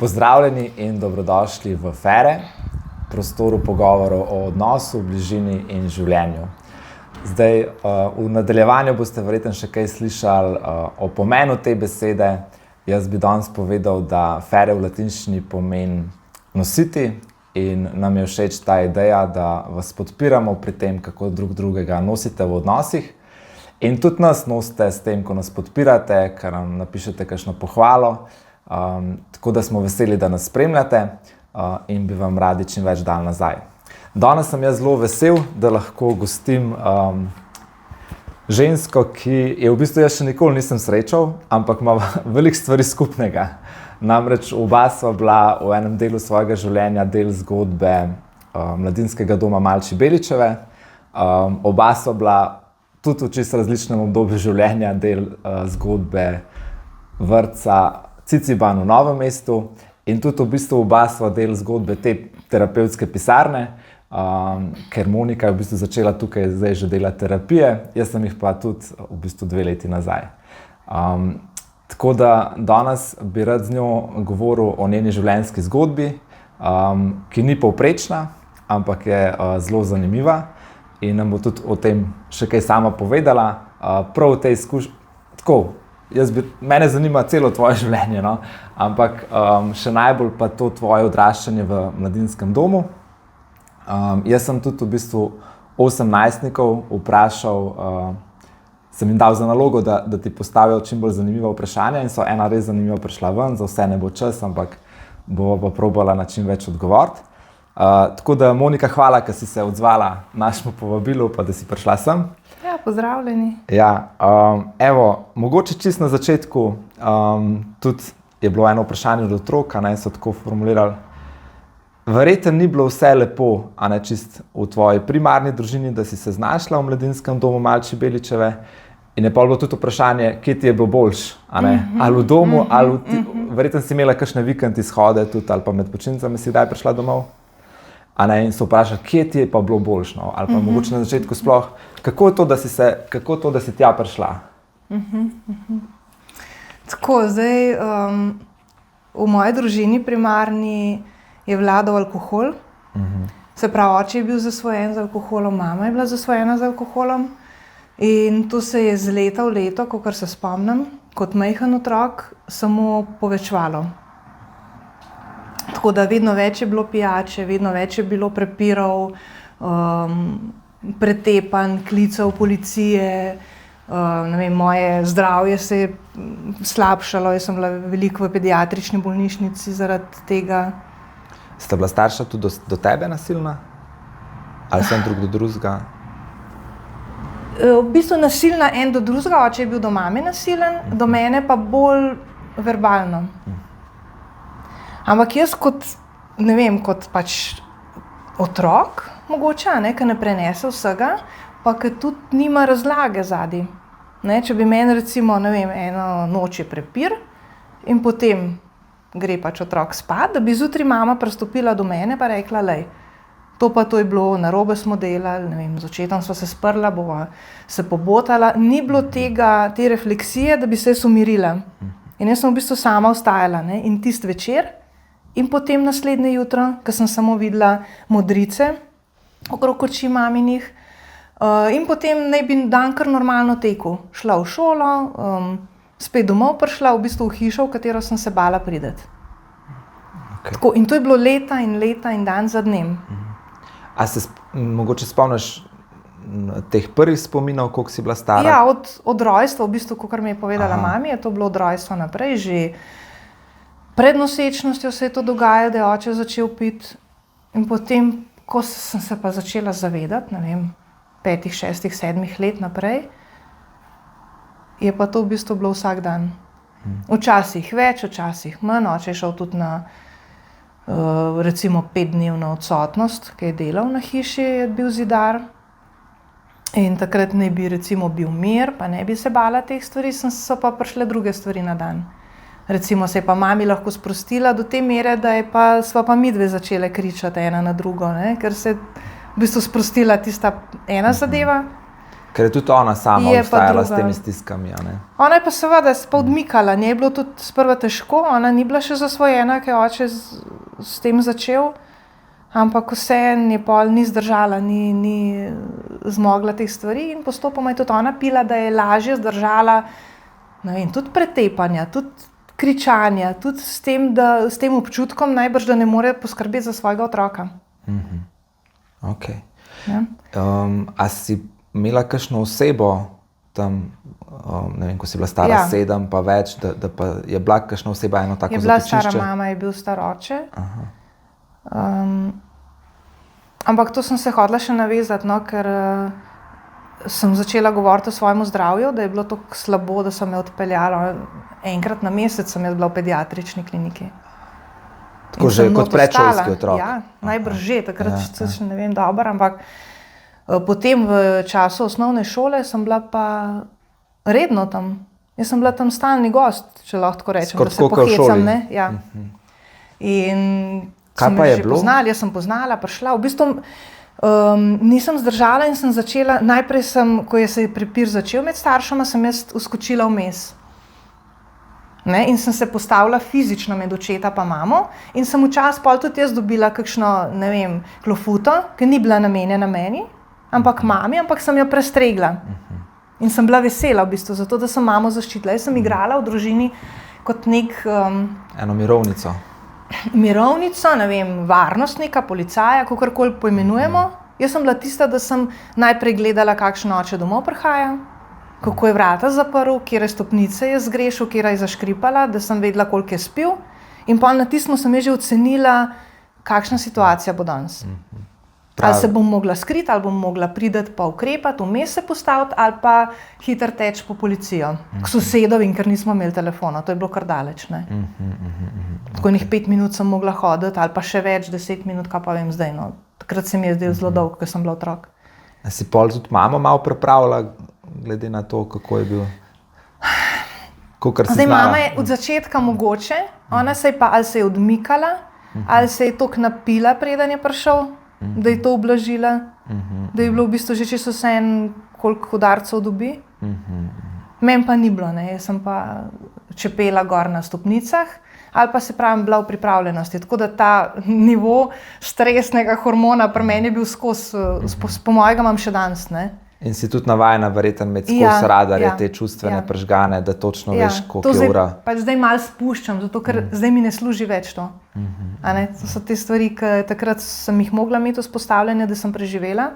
Pozdravljeni in dobrodošli v Fere, prostoru pogovorov o odnosu, bližini in življenju. Zdaj, v nadaljevanju boste verjetno še kaj slišali o pomenu te besede. Jaz bi danes povedal, da Fere v latinščini pomeni nositi in nam je všeč ta ideja, da vas podpiramo pri tem, kako drugega nosite v odnosih. In tudi nas nosite s tem, ko nas podpirate, ker nam napišete kakšno pohvalo. Tako da smo veseli, da nas spremljate in bi vam radi čim več dali nazaj. Danes sem jaz zelo vesel, da lahko gostim žensko, ki je v bistvu jaz še nikoli nisem srečal, ampak ima veliko stvari skupnega. Namreč oba sva bila v enem delu svojega življenja del zgodbe mladinskega doma Malči Beličeve. Oba sva bila tudi v čisto različnem obdobju življenja del zgodbe vrtca Ciciban v Novem mestu in tudi v bistvu oba sva del zgodbe te terapevtske pisarne, ker Monika je v bistvu začela tukaj zdaj že delati terapije, jaz sem jih pa tudi v bistvu 2 leti nazaj. Tako da danes bi rad z njo govoril o njeni življenjski zgodbi, ki ni povprečna, ampak je zelo zanimiva in nam bo tudi o tem še kaj sama povedala. Prav v tej mene zanima celo tvoje življenje, no? Ampak še najbolj pa to tvoje odraščanje v mladinskem domu. Jaz sem tudi v bistvu 8 najstnikov vprašal, sem jim dal za nalogo, da ti postavijo čim bolj zanimiva vprašanja in so ena res zanimiva prišla ven, za vse ne bo čas, ampak bova pa probala na čim več odgovoriti. Tako da, Monika, hvala, ker si se odzvala našemu povabilu, pa da si prišla sem. Ja, pozdravljeni. Ja, mogoče čisto na začetku tudi je bilo eno vprašanje od otrok, so tako formulirali. Verjetno ni bilo vse lepo, čist v tvoji primarni družini, da si se znašla v mladinskem domu Malči Beličeve in je pa bilo tudi vprašanje, kje ti je bilo boljš, ali v domu, ali verjetno si imela kakšne vikend izhode tudi, ali pa med počitnicami si kdaj prišla domov. In so vprašali, kje ti je pa bilo boljš, ali pa mogoče na začetku sploh, kako to, da si tja prišla? Tako, zdaj v moji družini primarni je vladal alkohol. Se pravi, oče je bil zasvojen z alkoholom, mama je bila zasvojena z alkoholom in to se je z leta v leto, kakor se spomnim, kot majhen otrok, samo povečevalo. Tako da vedno več je bilo pijače, vedno več je bilo prepirov, pretepanj, klicev policije, moje zdravje se je slabšalo, jaz sem bila veliko v pediatrični bolnišnici zaradi tega. Sta bila starša tudi do tebe nasilna? Ali sem drug do drugega? V bistvu nasilna en do drugega, oče je bil do mame nasilen, do mene pa bolj verbalno. Ampak jaz kot pač otrok, mogoče, ki ne prenese vsega, pa ki tudi nima razlage zadaj. Če bi meni recimo, eno noč je prepir in potem gre pač otrok spat, da bi zjutraj mama pristopila do mene pa rekla, lej, to je bilo, narobe smo delali, z očetom sva se sprla, bova se pobotala. Ni bilo te refleksije, da bi se jaz umirila. In jaz sem v bistvu sama ostajala in tisti večer. In potem naslednje jutro, ko sem samo videla modrice okrog oči maminih, in potem naj bi dan kar normalno tekel. Šla v šolo, spet domov prišla, v bistvu v hišo, v katero sem se bala priti. Okay. Tako, in to je bilo leta in dan za dnem. A se mogoče spomniš teh prvih spominov, koliko si bila stara? Ja, od rojstva, v bistvu, kakor mi je povedala mami, je to bilo od rojstva naprej, že pred nosečnostjo se je to dogajalo, da je oče začel piti in potem, ko sem se pa začela zavedati, 5, 6, 7 let naprej, je pa to v bistvu bilo vsak dan. Včasih več, včasih manj, oče je šel tudi na recimo 5-dnevno odsotnost, ki je delal na hiši, je bil zidar in takrat ne bi recimo bil mir, pa ne bi se bala teh stvari, so pa prišle druge stvari na dan. Recimo se je pa mami lahko sprostila do te mere, da sva pa midve začele kričati ena na drugo, ker se je v bistvu sprostila tista ena zadeva. Ker je tudi ona sama Je pa obstajala s druga. temi stiskami. A ne? Ona je pa seveda se pa odmikala, njej je bilo tudi sprva težko, ona ni bila še zasvojena, ker je oče s tem začel, ampak vseeno je pol ni zdržala, ni zmogla teh stvari in postopoma je tudi ona pila, da je lažje zdržala, ne vem, tudi pretepanja, tudi kričanja, tudi s tem občutkom najbrž, da ne more poskrbeti za svojega otroka. Okay. Ja. A si imela kakšno osebo tam, ne vem, ko si bila stara 7 pa več, da pa je bila kakšna oseba eno tako zatočišče? Je bila stara mama, je bil star oče. Ampak to sem se hotela še navezati, no, ker sem začela govoriti o svojem zdravju, da je bilo tako slabo, da sem me odpeljala. Enkrat na mesec sem jaz bila v pediatrični kliniki. Tako že kot predšolski otrok? Ja, najbrž že, takrat še ne vem dobro, ampak potem v času osnovne šole sem bila pa redno tam. Jaz sem bila tam stalni gost, če lahko tako rečem, da se pohecam. Ne? Ja. In kaj pa je bilo? Jaz sem poznala, prišla. V bistvu nisem zdržala in sem začela, najprej ko se je prepir začel med staršema, sem jaz uskočila vmes. Ne? In sem se postavila fizično med očeta pa mamo in sem včasih pol tudi jaz dobila kakšno, ne vem, klofuto, ki ni bila namenjena meni, ampak mami, ampak sem jo prestregla. In sem bila vesela v bistvu, zato da sem mamo zaščitila. Jaz sem igrala v družini kot eno mirovnico. Mirovnico, ne vem, varnostnika, policaja, kakorkoli poimenujemo. Jaz sem bila tista, da sem najprej gledala, kakšen oče domov prihaja, kako je vrata zaprl, kjere stopnice je zgrešil, kjera je zaškripala, da sem vedela, koliko je spil. In pa na tistem sem že ocenila, kakšna situacija bo danes. Ali se bom mogla skriti, ali bom mogla priti pa ukrepati, vmes se postaviti, ali pa hitro teči po policijo. K sosedovim, ker nismo imeli telefona, to je bilo kar daleč. Tako 5 minut sem mogla hoditi, ali pa še več, 10 minut, kaj pa vem zdaj. No. Takrat se mi je zdelo zelo dolgo, ker sem bila otrok. A si pol tudi mama malo pripravila, glede na to, kako je bil? Zdaj mama je od začetka mogoče, ona se je pa ali se je odmikala, ali se je toliko napila, preden je prišel, da je to ublažila, da je bilo v bistvu že čisto vseeno, koliko udarcev dobi. Meni pa ni bilo, ne. Jaz sem pa čepela gor na stopnicah, ali pa se pravim bila v pripravljenosti. Tako da ta nivo stresnega hormona pri meni je bil skozi, po mojega imam še danes, ne. In si tudi navajena verjetno imeti skozi radarje, te čustvene prižgane, da točno veš, koliko je ura. Pač zdaj malo spuščam, zato ker zdaj mi ne služi več to. To so te stvari, ki takrat sem jih mogla imeti vzpostavljene, da sem preživela.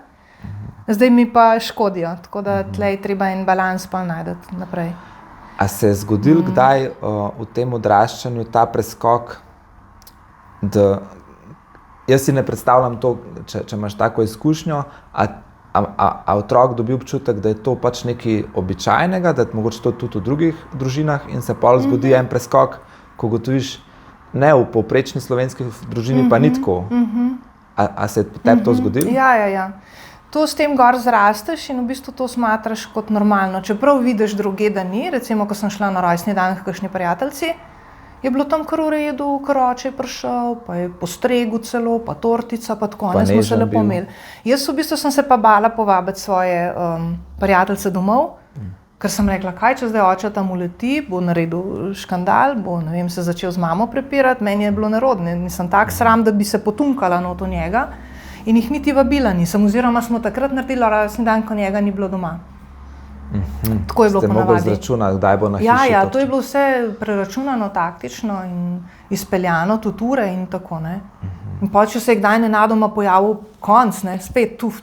Zdaj mi pa škodijo, tako da tle je treba en balans pa najti naprej. A se je zgodil kdaj v tem odraščanju ta preskok, da jaz si ne predstavljam to, če imaš tako izkušnjo, a otrok dobi občutek, da je to pač nekaj običajnega, da je mogoče to tudi v drugih družinah in se pol zgodi en preskok, ko gotoviš, ne v povprečni slovenski družini pa ni tako. A se je tebi to zgodilo? Ja. To s tem gor zrasteš in v bistvu to smatraš kot normalno. Čeprav vidiš druge, da ni, recimo, ko sem šla na rojstni dan k kakšni prijateljci, je bilo tam kar v redu, kar oče je prišel, pa je postregel celo, pa tortica, pa tako, ne smo se lepo imeli. Jaz v bistvu sem se pa bala povabiti svoje prijateljce domov, ker sem rekla, kaj če zdaj oče tam uleti, bo naredil škandal, bo, ne vem, se začel z mamo prepirati, meni je bilo nerodno, nisem tak sram, da bi se potunkala not v njega in jih niti vabila nisem, oziroma smo takrat naredili rojstni dan, ko njega ni bilo doma. Tako je bilo ponavadi. Ste mogli izračunati, kdaj bo na hiši? Ja, to je bilo vse preračunano, taktično in izpeljano, tudi ure in tako, ne. In pa če se je kdaj nenadoma pojavil konc, ne, spet tuf,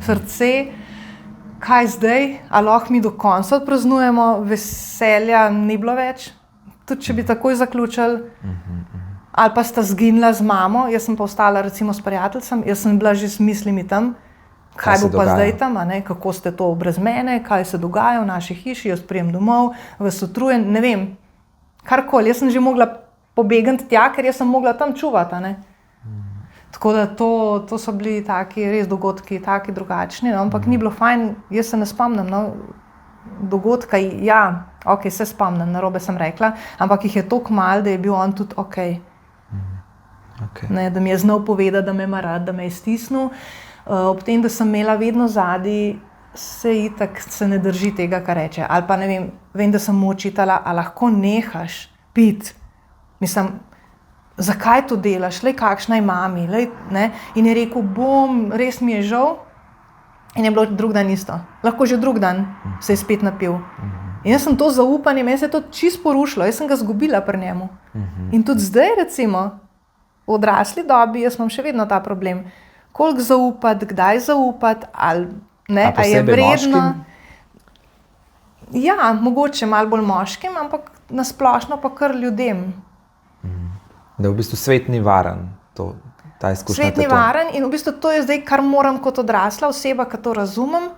srce, kaj zdaj, a lahko mi do konca odpraznujemo, veselja ni bilo več, tudi če bi takoj zaključili, ali pa sta zginila z mamo, jaz sem pa ostala recimo s prijateljcem, jaz sem bila že s mislimi tam, kaj bo pa zdaj tam, kako ste to brez mene, kaj se dogaja v naši hiši, jaz prijem domov, vas utrujen, ne vem, karkoli, jaz sem že mogla pobegati tja, ker jaz sem mogla tam čuvati, Tako da to so bili taki res dogodki, taki drugačni, ampak ni bilo fajn, jaz se ne spomnim, dogodka, ja, ok, se spomnim, narobe sem rekla, ampak jih je toliko malo, da je bil on tudi ok. Ne, da mi je znal povedati, da me ima rad, da me je stisnil. Ob tem, da sem imela vedno zadaj se itak se ne drži tega, kar reče. Ali pa ne vem, da sem mu očitala, a lahko nehaš piti. Mislim, zakaj to delaš, lej, kakšna je mami, lej, ne? In je rekel, res mi je žal. In je bilo drug dan isto. Lahko že drug dan se je spet napil. In jaz sem to zaupanje, meni se je to čisto porušilo, jaz sem ga izgubila pri njemu. In tudi zdaj, recimo, v odrasli dobi, jaz imam še vedno ta problem. Koliko zaupati, kdaj zaupati, ali ne, a je vredno. Ja, mogoče malo bolj moškim, ampak nasplošno pa kar ljudem. Da v bistvu svet ni varen, ta izkušnja. Svet ni varen in v bistvu to je zdaj, kar moram kot odrasla oseba, ki to razumem,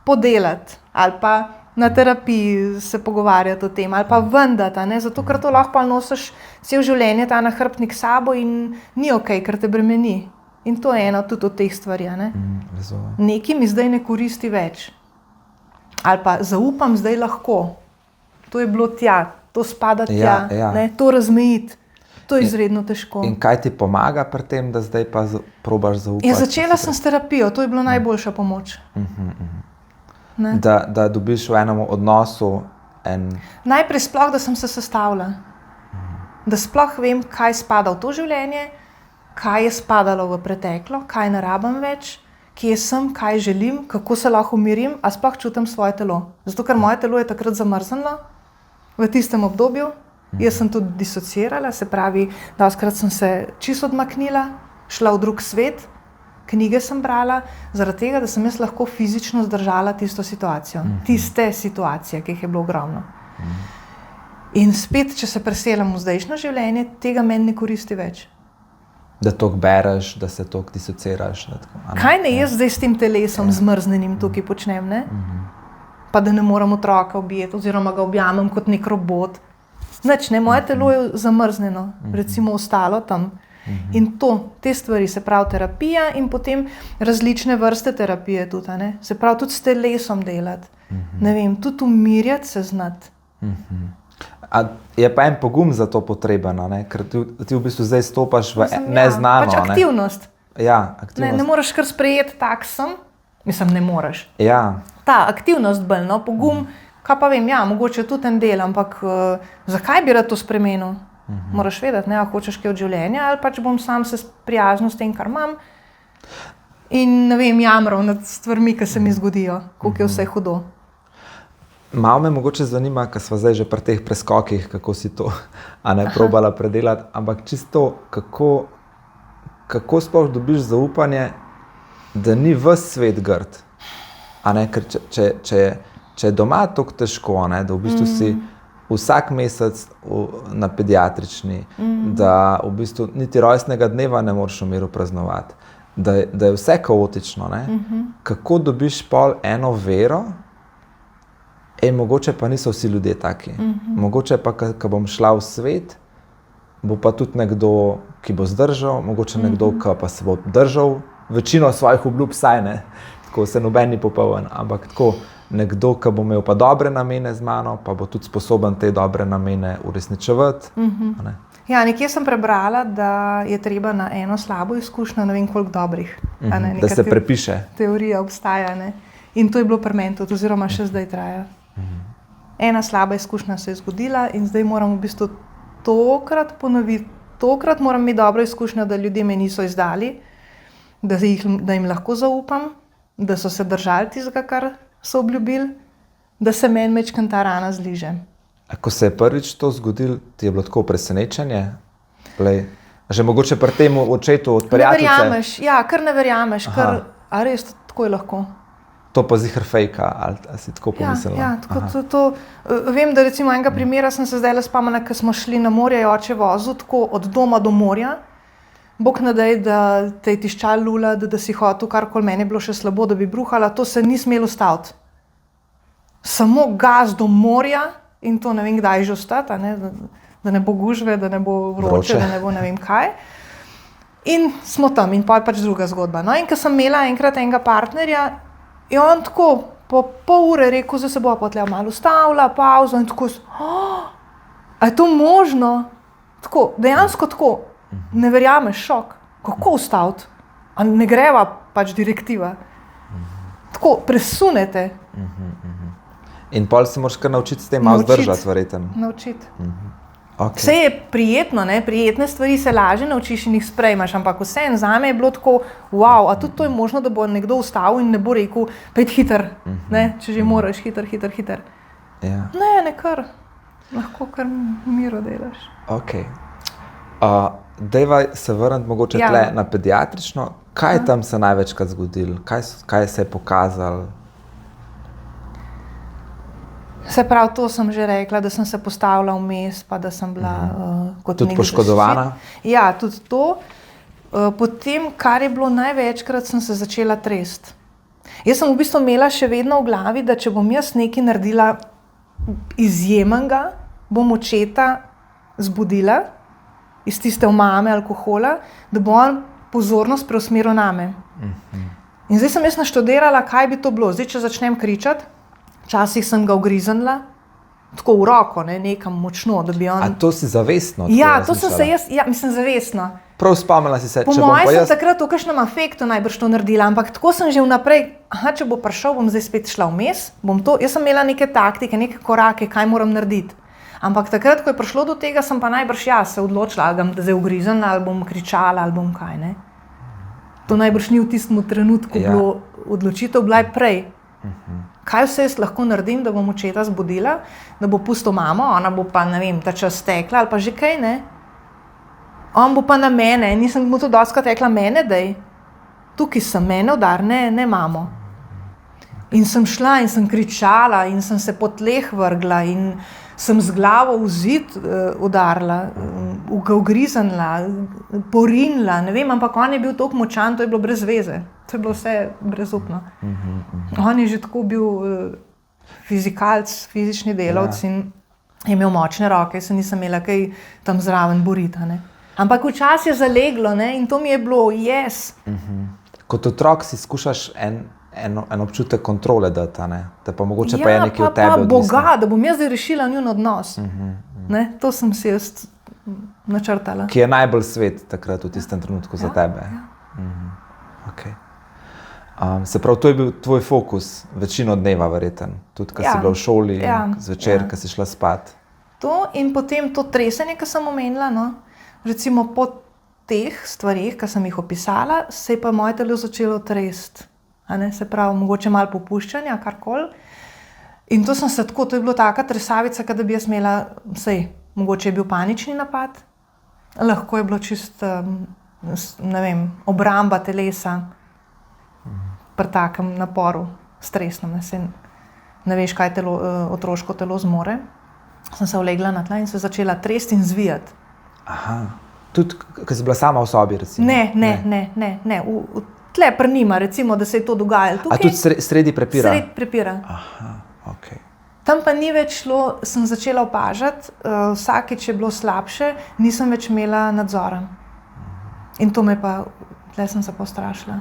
podelati ali pa na terapiji se pogovarjati o tem ali pa vendati, ne? Zato, ker to lahko nosiš cel življenje ta nahrbtnik s sabo in ni okej, ker te bremeni. In to je ena tudi od teh stvari. Ne? Nekaj mi zdaj ne koristi več. Ali pa zaupam zdaj lahko. To je bilo tja, to spada tja, ne? To razmejiti. To je izredno težko. In kaj ti pomaga pri tem, da zdaj pa probaš zaupati? Ja, začela sem s terapijo, to je bila najboljša pomoč. Da dobiš v enem odnosu Najprej sploh, da sem se sestavila. Da sploh vem, kaj spada v to življenje, kaj je spadalo v preteklo, kaj ne rabim več, kje sem, kaj želim, kako se lahko umirim, a sploh čutim svoje telo. Zato, ker moje telo je takrat zamrznilo v tistem obdobju. Jaz sem tudi disocirala, se pravi, dostakrat sem se čisto odmaknila, šla v drug svet, knjige sem brala, zaradi tega, da sem jaz lahko fizično zdržala tisto situacijo. Tiste situacije, ki jih je bilo ogromno. In spet, če se preselim v zdajšnjo življenje, tega meni ne koristi več. Da toliko bereš, da se toliko disociraš. Kaj ne jaz zdaj s tem telesom zmrznenim tukaj počnem, ne? Pa da ne moram otroka objeti oziroma ga objamem kot nek robot. Nič, ne, moje telo je zamrznjeno, recimo ostalo tam. In te stvari, se pravi terapija in potem različne vrste terapije tudi, ne? Se pravi tudi s telesom delati. Ne vem, tudi umirjati se znati. A je pa en pogum za to potreben, ne? Ker ti v bistvu zdaj stopaš v neznano. Pač aktivnost. Ja, aktivnost. Ne moreš kar sprejeti tak sem, mislim, ne moreš. Ja. Ta aktivnost bolj, no, pogum, kaj pa vem, ja, mogoče tudi en del, ampak zakaj bi rad to spremenil? Moraš vedeti, ne, a hočeš kaj od življenja ali pač bom sam se sprijaznil s tem, kar imam in, ne vem, jamral nad stvarmi, ki se mi zgodijo, koliko je vse hudo. Malo me mogoče zanima, ker sva zdaj že pri teh preskokih, kako si to probala predelati, ampak čisto, kako sploh dobiš zaupanje, da ni ves svet grd? Ker če je doma tako težko, da v bistvu si vsak mesec na pediatrični, da v bistvu niti rojstnega dneva ne moreš v miru praznovati, da je vse kaotično, kako dobiš pol eno vero, mogoče pa niso vsi ljudje taki. Mogoče pa, ko bom šla v svet, bo pa tudi nekdo, ki bo zdržal, mogoče nekdo, ki pa se bo držal večino svojih obljub, saj ne, tako se noben ni popoln, ampak tako nekdo, ki bo imel pa dobre namene z mano, pa bo tudi sposoben te dobre namene uresničevati. Ja, nekje sem prebrala, da je treba na eno slabo izkušnjo, ne vem koliko dobrih. Da se prepiše. Teorija obstaja, ne. In to je bilo pri meni tudi, oziroma še zdaj traja. Ena slaba izkušnja se je zgodila in zdaj moram v bistvu tokrat ponoviti. Tokrat moram imeti dobro izkušnjo, da ljudje me niso izdali, da jim lahko zaupam, da so se držali tistega, kar so obljubili, da se meni majčkeno ta rana zliže. Ko se je prvič to zgodilo, ti je bilo tako presenečenje? Že mogoče pri tem očetu od prijateljice? Ne verjameš, ja, kar ne verjameš, a res tako je lahko. To pa ziher fejka, ali si tako pomislila? Ja, tako. Vem, da recimo enega primera sem se zdaj spomnila, ko smo šli na morje, je oče vozil tako od doma do morja. Bog ne daj, da te je tiščal lula, da si hotel, karkoli meni je bilo še slabo, da bi bruhala, to se ni smelo ustaviti. Samo gas do morja in to ne vem, kdaj že ostati, da ne bo gužve, da ne bo vroče, da ne bo ne vem kaj. In smo tam in pa je pač druga zgodba. No, in ko sem imela enkrat enega partnerja, je on tako po pol ure rekel, da se bo pa tle malo ustavila, pauzo in tako, a je to možno? Tako, dejansko tako, ne verjameš, šok, kako ustaviti? A ne greva pač direktiva? tako presunete. In pol se moraš kar naučiti s tem malo zdržati, verjetno. Naučiti. Okay. Vse je prijetno, ne? Prijetne stvari se lažje naučiš in jih sprejmaš, ampak vseeno zame je bilo tako, wow, a tudi to je možno, da bo nekdo ustavil in ne bo rekel, pejt hiter, ne? Če že moraš hiter. Ja. Ne kar, lahko kar miro delaš. Ok. Dejva se vrniti mogoče tle na pediatrično. Kaj tam se največkrat zgodilo? Kaj se je pokazalo? Se pravi, to sem že rekla, da sem se postavila vmes, pa da sem bila kot tudi poškodovana. Ja, tudi to. Potem, kar je bilo največkrat, sem se začela tresti. Jaz sem v bistvu imela še vedno v glavi, da če bom jaz nekaj naredila izjemnega, bom očeta zbudila iz tiste omame alkohola, da bo on pozornost preusmeril name. In zdaj sem jaz naštudirala, kaj bi to bilo. Zdaj, če začnem kričati, včasih sem ga ugriznila, tako v roko, nekam močno, da bi on... A to si zavestno? Ja, to sem se jaz, mislim zavestno. Prav spomnila si se, po mojem sem takrat v kakšnem afektu najbrž to naredila, ampak tako sem že vnaprej, če bo prišel, bom zdaj spet šla vmes, jaz sem imela neke taktike, neke korake, kaj moram narediti. Ampak takrat, ko je prišlo do tega, sem pa najbrž se odločila, ali bom zdaj ugriznila, ali bom kričala, ali bom kaj, ne. To najbrž ni v tistem trenutku bilo odločitev, bila je prej. Kaj vse jaz lahko naredim, da bom očeta zbudila, da bo pustil mamo, ona bo pa, ne vem, ta čas tekla ali pa že kaj, ne. On bo pa na mene, nisem mu to dostikrat rekla, mene daj, tukaj sem, mene udar, ne mamo. In sem šla in sem kričala in sem se po tleh vrgla in sem z glavo v zid udarila, ga ugriznila, porinila, ne vem, ampak on je bil toliko močan, to je bilo brez veze. To je bilo vse brezupno. On je že tako bil fizikalc, fizični delavc in je imel močne roke, se nisem imela kaj tam zraven boriti. Ampak včasih je zaleglo, ne, in to mi je bilo yes. Kot otrok si skušaš en občutek kontrole dati, da pa mogoče pa je nekaj od tebe odvisno. Boga, da bom jaz zdaj rešila njun odnos. To sem si jaz načrtala. Ki je najbolj svet takrat v tistem trenutku za tebe. Okay. Se pravi, to je bil tvoj fokus večino dneva, verjeten. Tudi, ko si bila v šoli, zvečer, ko si šla spat. To in potem to tresenje, ko sem omenila, recimo po teh stvarih, ki sem jih opisala, se je pa moje telo začelo tresti. Se pravi, mogoče malo popuščanja, karkoli. In to sem se tako, to je bilo taka tresavica, da bi jaz imela, mogoče je bil panični napad, lahko je bilo čist, ne vem, obramba telesa pri takem naporu, stresnem, ne veš, kaj otroško telo zmore. Sem se ulegla na tla in se začela tresti in zvijati. Aha, tudi, ko si bila sama v sobi, recimo? Ne, tle pri njima, recimo, da se je to dogajalo tukaj. A tudi sredi prepira? Sredi prepira. Aha, ok. Tam pa ni več šlo, sem začela opažati, vsakeč je bilo slabše, nisem več imela nadzora. In to me pa, tle sem se postrašila.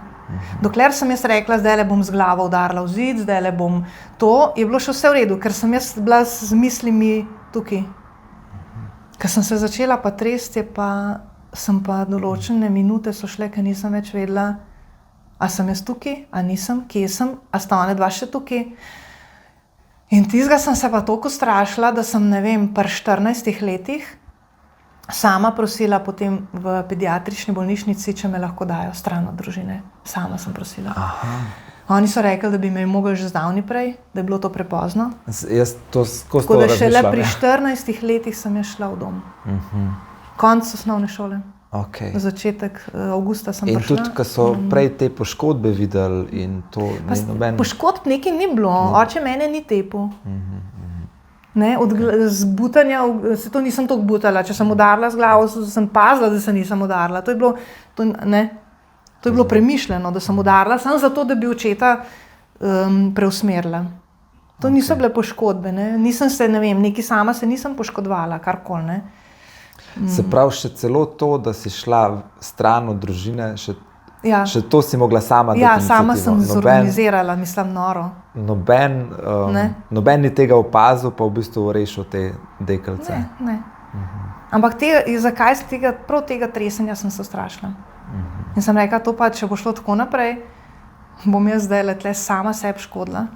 Dokler sem jaz rekla, zdajle bom z glavo udarila v zid, zdajle bom to, je bilo še vse v redu, ker sem jaz bila z mislimi tukaj. Ker sem se začela pa tresti, sem pa določene minute so šle, ker nisem več vedela, a sem jaz tukaj, a nisem, kje sem, a sta one dva še tukaj. In tistega sem se pa toliko strašila, da sem, ne vem, pri 14 letih sama prosila potem v pediatrični bolnišnici, če me lahko dajo stran od družine. Sama sem prosila. Aha. Oni so rekli, da bi me mogli že zdavni prej, da je bilo to prepozno. Jaz to skozi to razmišljam. Tako da šele pri 14 letih sem jaz šla v dom. Konec osnovne šole. Okay. Začetek avgusta sem prišla. In tudi, ko so prej te poškodbe videli in to ni noben... Poškodb nekaj ni bilo, oče mene ni tepel. Od zbutanja, se to nisem toliko butala, če sem udarila z glavo, sem pazila, da se nisem udarila. To je bilo premišljeno, da sem udarila, samo zato, da bi očeta preusmerila. To niso bile poškodbe, nisem se, ne vem, nekaj sama se nisem poškodovala, karkoli, Se pravi, še celo to, da si šla stran od družine, še to si mogla sama dati inicijativo. Sama sem zorganizirala, mislim, noro. Noben ni tega opazil, pa v bistvu rešil te deklice. Ne. Ampak zakaj prav tega tresenja sem se ustrašila. In sem rekla, to pa, če bo šlo tako naprej, bom jaz zdaj letle sama sebi škodila.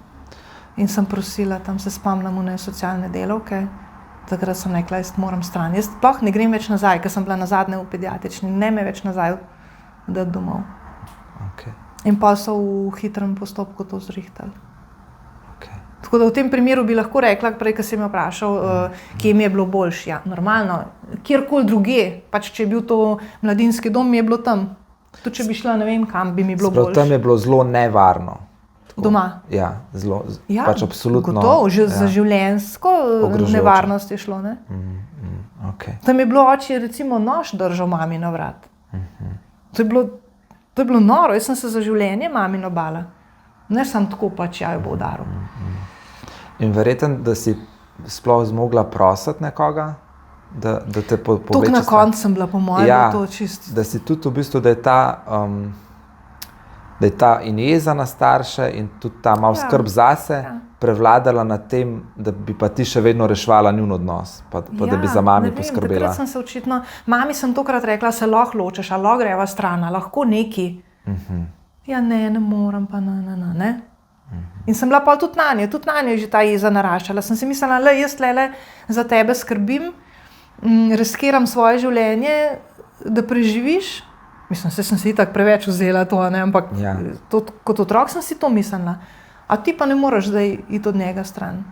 In sem prosila, tam se spomnim v socialne delavke, takrat sem rekla, jaz moram stran. Jaz sploh ne grem več nazaj, ker sem bila nazadnje v pediatrični, ne me več nazaj dati domov. Okay. In pa so v hitrem postopku to zrihtali. Okay. Tako da v tem primeru bi lahko rekla, prej, ko si me vprašal, kje mi je bilo boljše. Ja, normalno, kjerkoli druge, pač če je bil to mladinski dom, mi je bilo tam. Tudi če bi šla, ne vem kam, bi mi bilo boljše. Tam je bilo zelo nevarno. Tako, doma? Ja, zelo, ja, pač absolutno. Gotovo, že za življenjsko nevarnost je šlo, ne? Okay. Tam je bilo oči, recimo, nož držal mami na vrat. To je bilo noro, jaz sem se za življenje mamino bala. Ne sem tako pač, ja jo bo udaril. In verjetno, da si sploh zmogla prositi nekoga, da te poveča. Tuk na koncu sem bila, po mojem, ja, to čisto. Da si tudi v bistvu, da je ta in jeza na starše in tudi ta malo skrb zase prevladala nad tem, da bi pa ti še vedno reševala njun odnos, pa da bi za mami poskrbela. Takrat sem se očitno, mami sem tokrat rekla, se lahko ločeš, a lahko greva stran, a lahko neki. Ja, ne morem, pa ne. In sem bila pa tudi na njo je že ta jeza naraščala. Sem si mislila, jaz tlele za tebe skrbim, riskiram svoje življenje, da preživiš. Mislim, sem si itak preveč vzela to, ne? Ampak kot otrok sem si to mislila. A ti pa ne moreš zdaj iti od njega stran.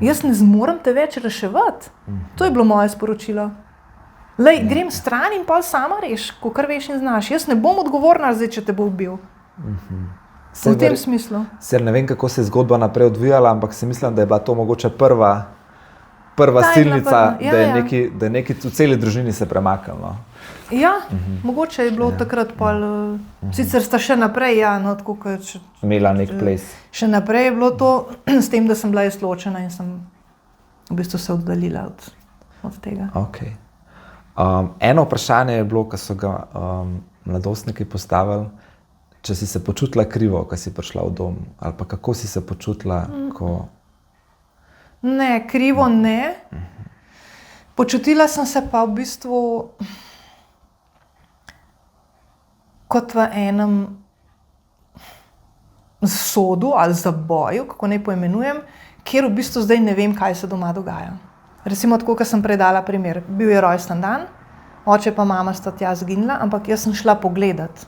Jaz ne zmorem te več reševati. To je bilo moje sporočilo. Grem stran in pol sama reš, kakor veš in znaš. Jaz ne bom odgovorna zdaj, če te bo ubil. V tem smislu. Ser ne vem, kako se je zgodba naprej odvijala, ampak si mislim, da je bila to mogoče prva silnica, da je nekaj v celi družini se premaknilo. Ja, mogoče je bilo takrat pol, sicer sta še naprej, tako kot imela nek ples. Še naprej je bilo to s tem, da sem bila izločena in sem v bistvu se oddaljila od tega. Okay. Eno vprašanje je bilo, ko so ga mladostniki postavili, če si se počutila krivo, ko si prišla v dom, ali pa kako si se počutila, ko... Ne, krivo ne. Počutila sem se pa v bistvu kot v enem sodu ali zaboju, kako naj poimenujem, kjer v bistvu zdaj ne vem, kaj se doma dogaja. Recimo tako, ko sem predala primer. Bil je rojsten dan, oče pa mama sta tja zginila, ampak jaz sem šla pogledat,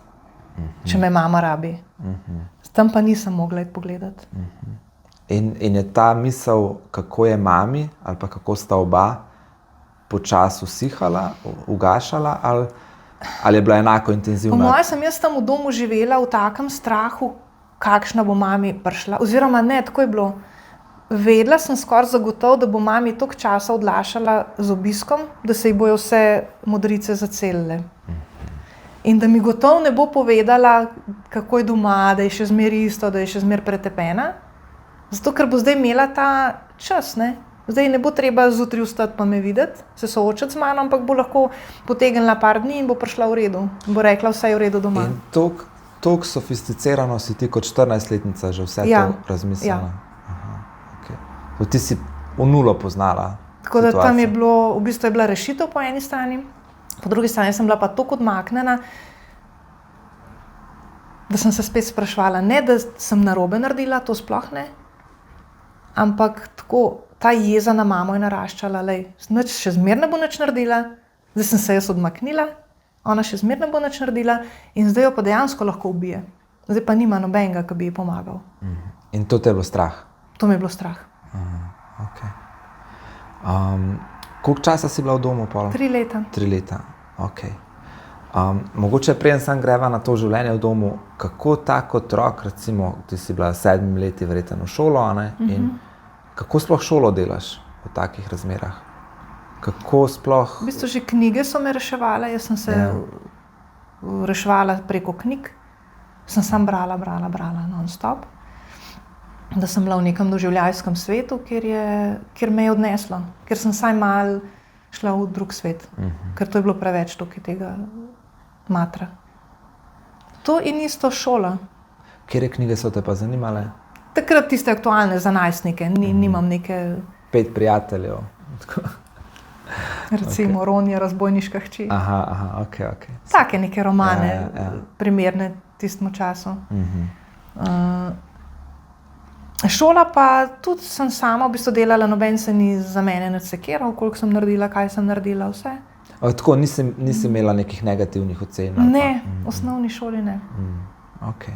če me mama rabi. Tam pa nisem mogla iti pogledat. In je ta misel, kako je mami, ali pa kako sta oba počasi usihala, ugašala, ali je bila enako intenzivna? Po mojem sem jaz tam v domu živela v takem strahu, kakšna bo mami prišla. Oziroma ne, tako je bilo. Vedela sem skoraj zagotovo, da bo mami toliko časa odlašala z obiskom, da se ji bojo vse modrice zacelile. In da mi gotovo ne bo povedala, kako je doma, da je še zmeraj isto, da je še zmeraj pretepena. Zato, ker bo zdaj imela ta čas, ne? Zdaj ne bo treba zjutraj vstati pa me videti, se soočati z mano, ampak bo lahko potegnila par dni in bo prišla v redu. Bo rekla, vse je v redu doma. In toliko sofisticirano si ti kot 14-letnica že vse to razmislila? Aha, okay. Ti si v nulo poznala tako situacijo. Da tam je bilo, v bistvu je bila rešitev po eni strani, po drugi strani sem bila pa toliko odmaknjena, da sem se spet spraševala, ne da sem narobe naredila, to sploh ne, ampak tako, ta jeza na mamo je naraščala, nič še zmeraj ne bo nič naredila, zdaj sem se jaz odmaknila, ona še zmeraj ne bo nič naredila in zdaj jo pa dejansko lahko ubije. Zdaj pa nima nobenega, ki bi ji pomagal. In to te je bilo strah? To mi je bilo strah. Okay. Koliko časa si bila v domu? 3 leta. 3 leta, okej. Mogoče preden sam greva na to življenje v domu, kako tak otrok, recimo, ti si bila 7 leti verjetno v šolo, in kako sploh šolo delaš v takih razmerah? Kako sploh... V bistvu že knjige so me reševale, jaz sem se reševala preko knjig, sem sam brala non-stop, da sem bila v nekem doživljajskem svetu, kjer me je odneslo, ker sem saj malo šla v drug svet, ker to je bilo preveč tukaj tega matra. To in isto šola. Katere knjige so te pa zanimale? Takrat tiste aktualne za najstnike, nimam neke... 5 prijateljev. Recimo Ronja, razbojniška hči. Aha, okej. Take neke romane, primerne tistemu času. Šola pa tudi sem sama v bistvu delala, noben se ni za mene nadsekiral, koliko sem naredila, kaj sem naredila, vse. Tako nisi imela nekih negativnih ocen? Ne, v osnovni šoli ne. Okay.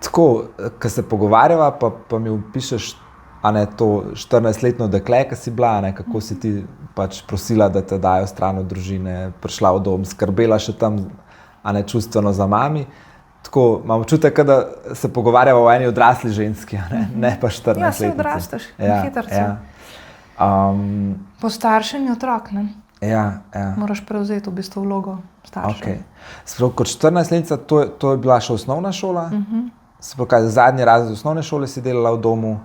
Tako, ko se pogovarjava, pa mi opišeš, a ne, to 14-letno dekle, ki si bila, ne, kako si ti pač prosila, da te dajo stran od družine, prišla v dom, skrbela še tam, a ne, čustveno za mami. Tako, imam občutek, da se pogovarjava o eni odrasli ženski, ne pa 14-letnici. Ja, se odrastaš, hitrce. Po staršenju otrok, ne? Ja. Moraš prevzeti v bistvu vlogo starša. Sprav, kot 14-letnica, to je bila še osnovna šola? Sprav, kaj, zadnji razred osnovne šole si delala v domu,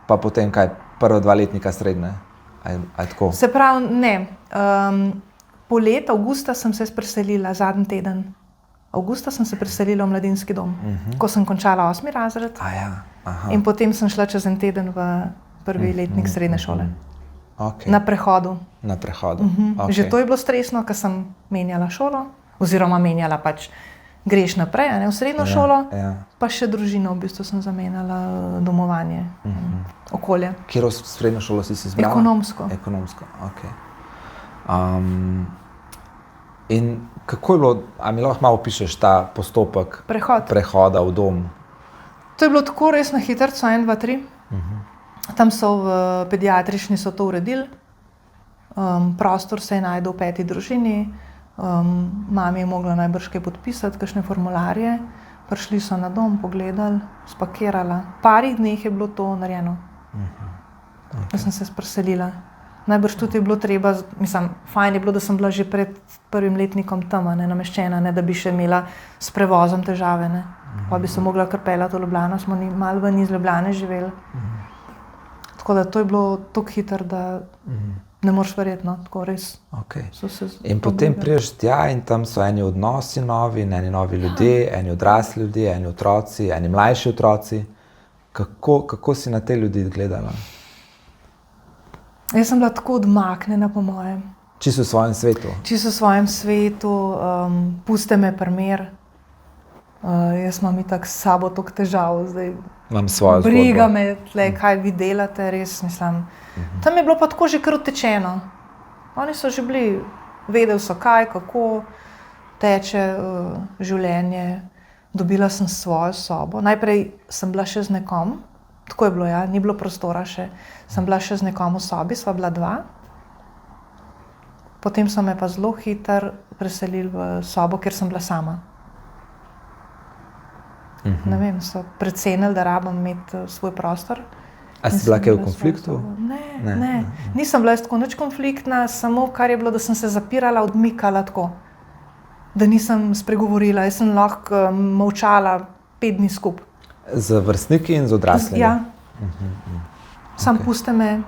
pa potem kaj, prva 2 letnika srednje? Ali tako? Se pravi, ne. Po letu avgusta sem se preselila, zadnji teden. Avgusta sem se preselila v mladinski dom, ko sem končala 8. razred. In potem sem šla čez en teden v prvi letnik srednje šole. Na prehodu. Okay. Že to je bilo stresno, ker sem menjala šolo, oziroma menjala pač greš naprej, ne, v srednjo šolo, pa še družino v bistvu sem zamenjala, domovanje, okolje. Katero srednjo šolo si izbrala? Ekonomsko, ok. In kako je bilo, a mi lahko malo opišeš ta postopek prehoda v dom? To je bilo tako res na hitrco, 1, 2, 3. Tam so v pediatrični so to uredili. Prostor se je najdel v 5. družini. Mami je mogla najbrž kaj podpisati, kakšne formularje. Prišli so na dom, pogledali, spakirala. Parih dneh je bilo to narejeno. Da sem se preselila. Najbrž tudi je bilo treba, mislim, fajn je bilo, da sem bila že pred 1. letnikom tam, ne, nameščena, ne, da bi še imela s prevozom težave. Ne. Pa bi se mogla kar peljati v Ljubljano, smo malo ven iz Ljubljane živeli. Tako da to je bilo tako hitro, da ne moreš verjeti, no, tako res. In potem priješ tja in tam so eni odnosi novi, eni novi ljudje, eni odrasli ljudje, eni otroci, eni mlajši otroci. Kako si na te ljudi gledala? Jaz sem bila tako odmaknjena, po mojem. Čisto v svojem svetu? Čisto v svojem svetu, puste me primer. Jaz imam itak s sabo toliko težav, zdaj imam svojo zgodbo. Briga me, tle, kaj vi delate, res mislim. Tam je bilo pa tako že kar utečeno. Oni so že bili, vedeli so kaj, kako teče življenje. Dobila sem svojo sobo. Najprej sem bila še z nekom, tako je bilo, ja, ni bilo prostora še. Sem bila še z nekom v sobi, sva bila 2. Potem so me pa zelo hitro preselili v sobo, kjer sem bila sama. Ne vem, so precenili, da rabim imeti svoj prostor. A si bila kaj v konfliktu? Ne. Nisem bila tako nič konfliktna, samo kar je bilo, da sem se zapirala, odmikala tako. Da nisem spregovorila, jaz sem lahko molčala 5 dni skupaj. Z vrstniki in z odraslimi? Ja. Sam puste me,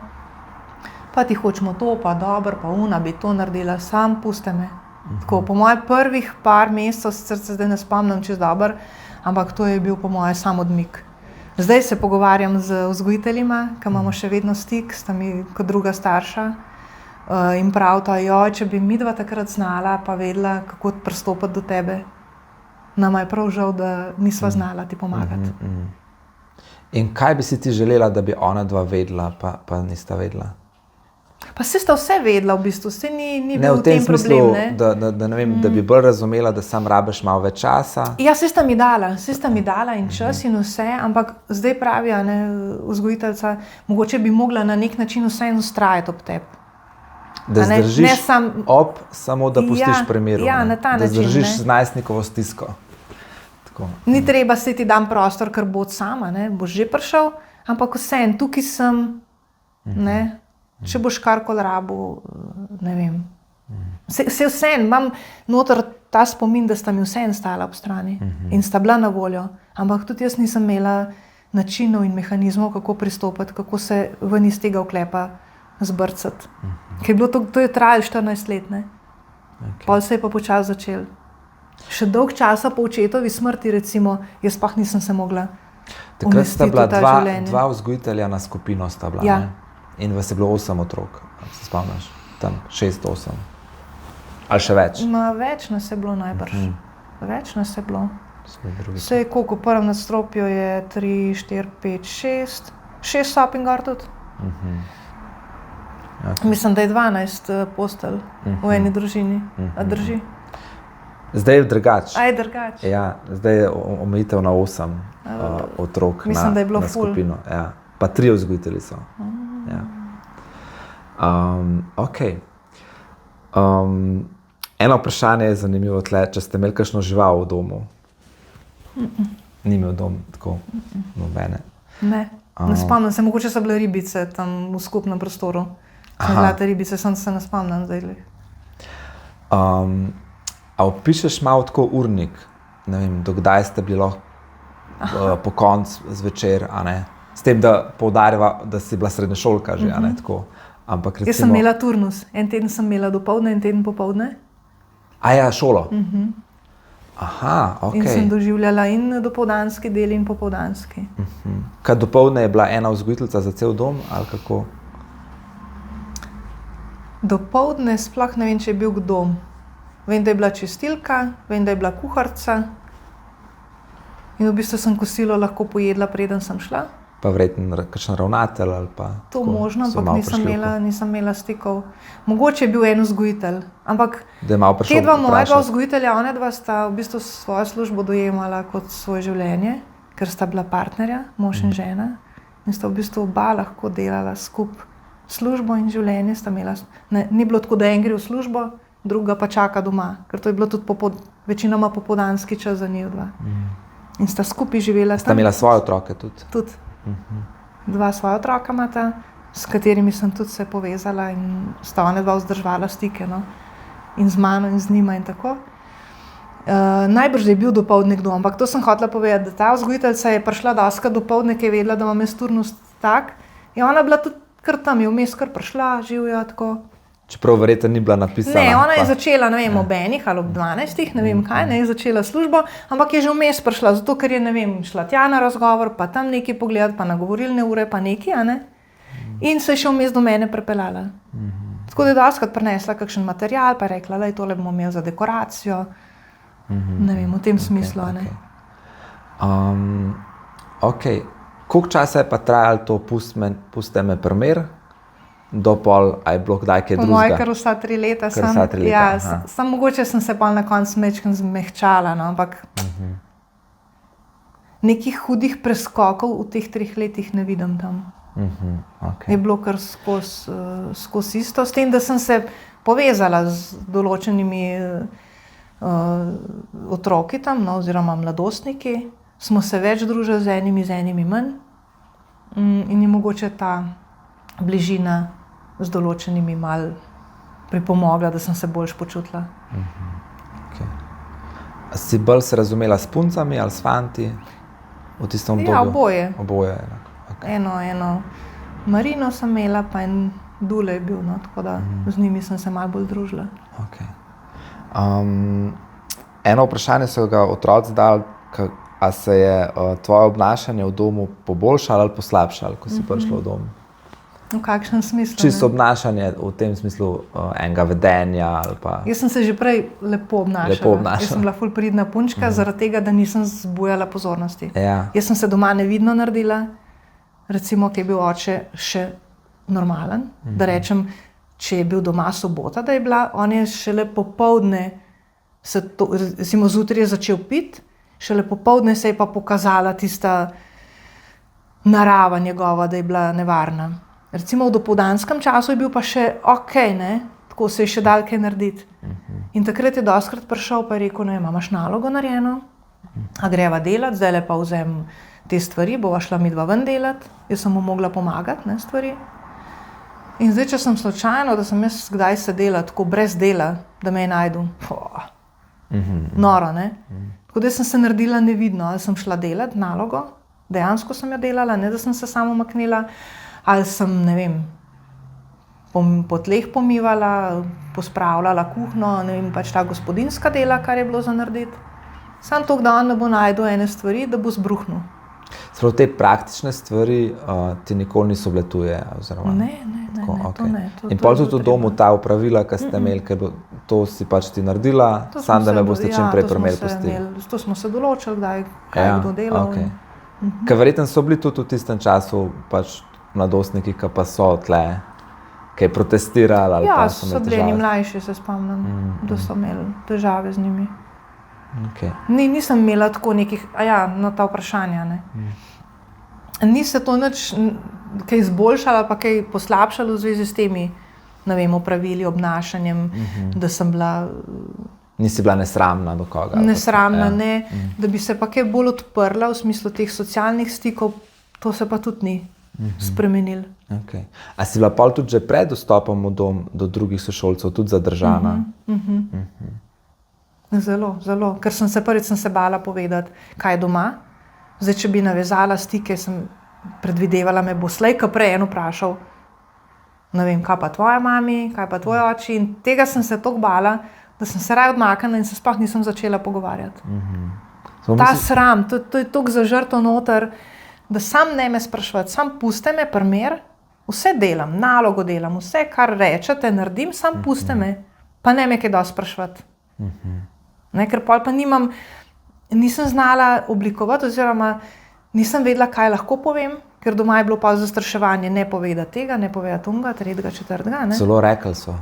pa ti hočemo to, pa dobro, pa ona bi to naredila, sam puste me. Tako, po mojih prvih par mesecev, sicer se zdaj ne spomnim čisto dobro, ampak to je bil po moje sam odmik. Zdaj se pogovarjam z vzgojiteljima, ki imamo še vedno stik, sta mi kot druga starša. In pravita, če bi midva takrat znala, pa vedela, kako pristopiti do tebe. Nama je prav žal, da nisva znala ti pomagati. In kaj bi si ti želela, da bi ona dva vedela, pa nista vedela? Pa se sta vse vedela v bistvu, se ni bil v tem problem, ne? Da ne vem, da bi bolj razumela, da sam rabiš malo več časa. Ja, se sta mi dala in čas in vse, ampak zdaj pravi, ne, vzgojiteljca, mogoče bi mogla na nek način vseeno vztrajati ob tebi. Da zdržiš samo da pustiš pri miru. Ja, na ta način. Da zdržiš z najstnikovo stisko. Ni treba se ti dam prostor, ker bo sama, ne, boš že prišel, ampak vseeno, tukaj sem, ne. Če boš karkoli rabil, ne vem. Se vseeno, imam noter ta spomin, da sta mi vseeno stala ob strani in sta bila na voljo. Ampak tudi jaz nisem imela načinov in mehanizmov, kako pristopiti, kako se ven iz tega oklepa zbrcati. Ker je bilo to je trajalo 14 let, ne. Pol se je pa počasi začel. Še dolg časa po očetovi smrti, recimo, jaz pa nisem se mogla umestiti v ta življenje. Takrat sta bila dva vzgojitelja na skupino sta bila, ne? In vas je bilo 8 otrok, se spomniš? Tam 6, 8. Ali še več? Več nas je bilo najbrž. več nas je bilo. Vse, koliko v prvem nadstropju je 3, 4, 5, 6. 6 sob in gor tudi. Okay. Mislim, da je 12 postelj v eni družini. A drži? Zdaj je drugače. A je drugače? Ja, zdaj je omejitev na 8 otrok mislim, da je bilo na skupino. Ja. Pa 3 vzgojitelji so. Ja. Okay. Eno vprašanje je zanimivo tle, če ste imeli kakšno žival v domu. Ni imel dom tako nobene. Ne spomnim se, mogoče so bile ribice tam v skupnem prostoru. Sem bila te ribice, sem se ne spomnim zdaj. A opišeš malo tako urnik, ne vem, do kdaj ste bili lahko po koncu zvečer, a ne? S tem, da poudarjava, da si bila srednješolka že, a ne, tako. Ampak recimo... Jaz sem imela turnus. En teden sem imela dopoldne, en teden popoldne. A ja, šolo? Aha, okej. In sem doživljala in dopoldanski del in popoldanski. Kaj dopoldne je bila ena vzgojiteljica za cel dom, ali kako? Dopoldne sploh ne vem, če je bil kdo. Vem, da je bila čistilka, vem, da je bila kuharica. In v bistvu sem kosilo lahko pojedla, preden sem šla. Pa verjetno kakšen ravnatelj ali pa... To možno, ampak nisem imela stikov. Mogoče je bil en vzgojitelj, ampak te dva mojega vzgojitelja, ona dva sta v bistvu svojo službo dojemala kot svoje življenje, ker sta bila partnerja, mož in žena, in sta v bistvu oba lahko delala skupaj službo in življenje. Sta imela, ni bilo tako, da en gre v službo, druga pa čaka doma, ker to je bilo tudi večinoma popoldanski čas za njih dva. In sta skupaj živela. Sta imela svoje otroke tudi? Tudi. Dva svoja otroka imata, s katerimi sem tudi se povezala in sta ona dva vzdrževala stike, no? In z mano in z njima in tako. Najbrž je bil dopoldne kdo, ampak to sem hotela povedati, da ta vzgojiteljica je prišla doskrat dopoldne, ki je vedela, da imam jaz turnus tak, in ona je bila tudi kar tam, je vmes kar prišla, živja tako. Čeprav verjetno ni bila napisana. Ne, ona je začela, ne vem, ob 1 ali ob 12, ne vem kaj, je začela službo, ampak je že vmes prišla, zato ker je, ne vem, šla tja na razgovor, pa tam nekaj pogledati, pa na govorilne ure, pa nekaj, a ne? In se je še vmes do mene pripeljala. Tako da je doskrat prinesla kakšen material, pa je rekla, da tole bomo imeli za dekoracijo, ne vem, v tem smislu, a ne. Okej, koliko časa je pa trajalo to puste me primer? Do pol, a je bilo kdaj kaj drugega? Po moje kar vsa 3 leta. Sam mogoče sem se pol na koncu mečkam zmehčala, no, ampak nekih hudih preskokov v teh 3 letih ne vidim tam. Okay. Je bilo kar skozi isto, s tem, da sem se povezala z določenimi otroki tam, no, oziroma mladostniki. Smo se več družili z enimi manj in je mogoče ta bližina z določenimi mal pripomogla, da sem se boljš počutila. Okay. Si bolj se razumela s puncami ali s fanti v tistem obdobju? Ja, oboje. Oboje enako. Okay. Eno Marino sem imela, pa en Dule je bil, no, tako da z njimi sem se malo bolj družila. Okay. Eno vprašanje so ga otroci dali, a se je tvoje obnašanje v domu poboljšalo ali poslabšalo, ko si prišla v dom? V kakšnem smislu? Čisto obnašanje v tem smislu enega vedenja ali pa... Jaz sem se že prej lepo obnašala. Jaz sem bila ful pridna punčka, zaradi tega, da nisem zbujala pozornosti. Ja. Jaz sem se doma nevidno naredila, recimo, ki je bil oče še normalen, da rečem, če je bil doma sobota, da je bila, on je šele popoldne, recimo zjutraj je začel piti, šele popoldne se je pa pokazala tista narava njegova, da je bila nevarna. Recimo v dopoldanskem času je bil pa še okej, ne, tako se je še dal kaj narediti. In takrat je doskrat prišel pa je rekel, ne, imaš nalogo narejeno, a greva delati, zdajle pa vzem te stvari, bova šla midva ven delati, jaz sem mu mogla pomagati, ne, stvari. In zdaj, če sem slučajno, da sem jaz kdaj sedela tako brez dela, da me je najdu, noro, ne. Tako da sem se naredila nevidno, ali sem šla delati nalogo, dejansko sem jo delala, ne da sem se samo umaknila, ali sem, ne vem, po tleh pomivala, pospravljala kuhno, ne vem, pač ta gospodinjska dela, kar je bilo za narediti. Samo toliko, da on ne bo najdel ene stvari, da bo zbruhnil. Prav te praktične stvari ti nikoli niso bile tuje? Oziroma, Ne, tako, to okej. ne. In pol tudi v domu ta opravila, ki ste imeli, ker to si pač ti naredila, samo da ne boste čim prej pri meni pustili. To smo se določili, kaj kdo delal. Okay. Ker verjetno so bili tudi v tistem času pač mladostniki, ki pa so tle, kaj protestirali ali pa so imeli so bili težave. mlajši, se spomnim, da so imeli težave z njimi. Okay. Nisem imela tako nekih, na ta vprašanja. Ne. Ni se to nič kaj izboljšalo, pa kaj poslabšalo v zvezi s temi, ne vem, opravili, obnašanjem, da sem bila Nisi bila nesramna do koga? nesramna, ne, da bi se pa kaj bolj odprla v smislu teh socialnih stikov, to se pa tudi ni spremenilo. Okay. A si bila pol tudi že pred vstopom v dom do drugih sošolcev tudi zadržana? Zelo, zelo. Ker prvič sem se bala povedati, kaj je doma. Zdaj, če bi navezala stike, sem predvidevala, me bo slej ko prej en vprašal, ne vem, kaj pa tvoja mami, kaj pa tvoj oči. In tega sem se toliko bala, da sem se raje odmaknila in se sploh nisem začela pogovarjati. Ta sram, to je toliko zažrto noter, da sam ne me sprašvati, sam puste me primer, vse delam, nalogo delam, vse, kar rečete, naredim, sam puste me, pa ne me kaj dosti sprašvati. Ker pol pa nisem znala oblikovati, oziroma nisem vedela, kaj lahko povem, ker doma je bilo pa zastraševanje, ne povedati tega, ne povedati onega, tretjega, četrtega. Celo rekli so.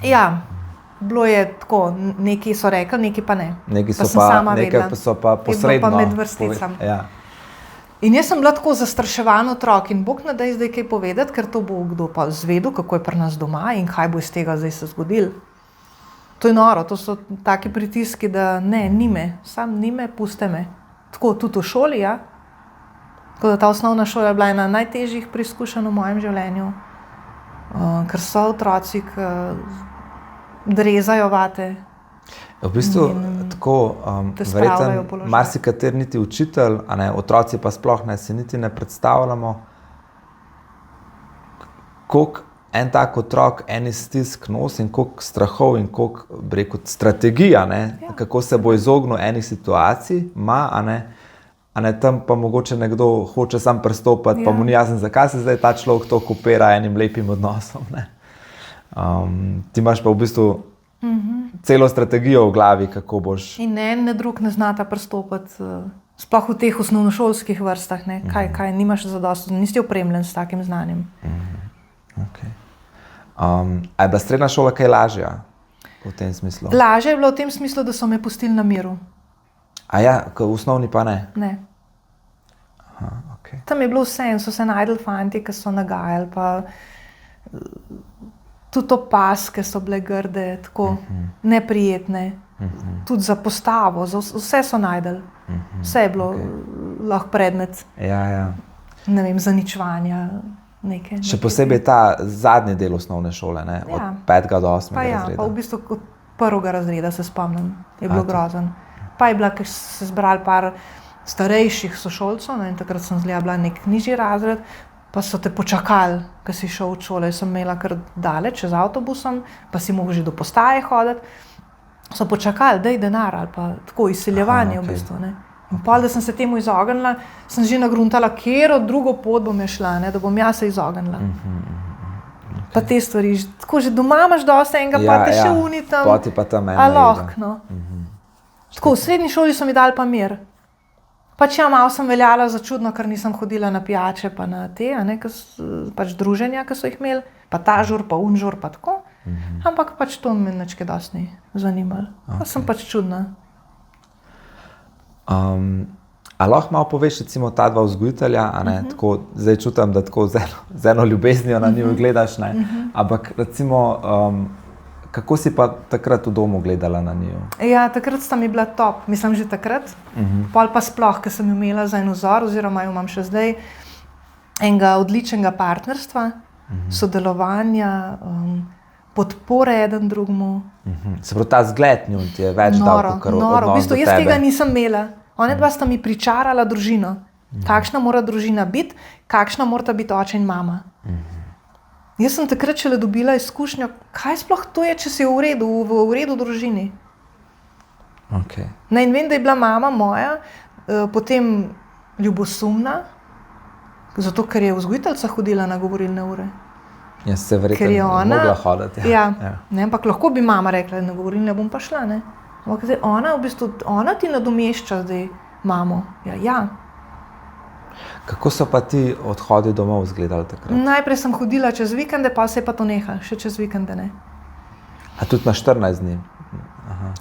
Ja, bilo je tako, neki so rekli, neki pa ne. Neki so pa posredno. Je bilo pa med vrsticami. Ja. In jaz sem bila tako zastraševan otrok in Bog ne daj zdaj kaj povedati, ker to bo kdo pa zvedel, kako je pri nas doma in kaj bo iz tega zdaj se zgodilo. To je noro, to so taki pritiski, da ne, ni me, sam ni me, puste me. Tako tudi v šoli, ja. Tako da ta osnovna šola je bila ena najtežjih preizkušenj v mojem življenju, ker so otroci, ki drezajo vate. V bistvu tako, verjetno marsikateri niti učitelj, a ne, otroci pa sploh ne, si niti ne predstavljamo, koliko en tak otrok, eni stisk nos in koliko strahov in koliko, bi rekel, strategija, ne, kako se bo izognil enih situacij, ima, a ne, tam pa mogoče nekdo hoče sam prestopati, pa mu ni jasno, zakaj se zdaj ta človek to kopira enim lepim odnosom, ne. Ti imaš pa v bistvu celo strategijo v glavi, kako boš. In ne drug ne znata prestopati, sploh v teh osnovnošolskih vrstah, ne, kaj nimaš zadosti, nisi opremljen s takim znanjem. Okay. A je bila srednja šola kaj lažja v tem smislu? Lažje je bilo v tem smislu, da so me pustili na miru. A ja, v osnovni pa ne? Ne. Aha, okay. Tam je bilo vse in so se najdel fanti, ki so nagajali, pa tudi opaske so bile grde, tako neprijetne, tudi za postavo, vse so najdel. Vse je bilo lahko predmet, ne vem, zaničevanja. Še posebej ta zadnji del osnovne šole, ne? Od 5. do 8. razreda. Pa v bistvu od 1. razreda se spomnim, je bilo grozen. Pa je bila, ker se zbrali par starejših sošolcev, in takrat sem bila nek nižji razred, pa so te počakali, ko si šel od šole. Sem imela kar daleč z avtobusom, pa si mogel že do postaje hoditi. So počakali, daj denar ali pa tako izsiljevanje v bistvu, ne. In pol, da sem se temu izognila, sem že nagruntala, kjer od drugo pot bom je šla, ne, da bom jaz se izognila. Pa te stvari, tako že doma imaš dosti enega, pa te še unitam. Poti pa tam ena. A lahko, no. Tako, v srednji šoli so mi dali pa mir. Pač malo sem veljala za čudno, ker nisem hodila na pijače pa na te, ne, pač druženja, ki so jih imeli, pa ta žur, pa unžur, pa tako. Ampak pač to me nič kaj dosti ni zanimalo. Pa sem pač čudna. A lahko malo poveš, recimo, ta dva vzgojitelja, a ne, tako, zdaj čutim, da tako z eno ljubeznijo na njih gledaš, ne, ampak recimo, kako si pa takrat v domu gledala na njih? Ja, takrat sta mi bila top, mislim že takrat, pol pa sploh, ker sem jo imela za en vzor, oziroma jo imam še zdaj, enega odličnega partnerstva, sodelovanja, podpore eden drugmu. Se pravi, ta zgled njun ti je več dal kakor odnos do tebe. V bistvu jaz tega nisem imela. One dva sta mi pričarala družino. Kakšna mora družina biti, kakšna morata biti oče in mama. Jaz sem takrat šele dobila izkušnjo, kaj sploh to je, če si v redu družini. Okay. In vem, da je bila mama moja, potem ljubosumna, zato ker je vzgojiteljica hodila na govorilne ure. Ja, se Ker je verjetno ona- mogla hoditi. Ja. Ne, ampak lahko bi mama rekla, da na govorilne bom pa šla. Ne? Ampak zdaj ona, v bistvu, ona ti nadomešča zdaj mamo. Ja. Kako so pa ti odhodi domov izgledali takrat? Najprej sem hodila čez vikende, pa se je pa to nehalo, še čez vikende ne. A tudi na 14 dni?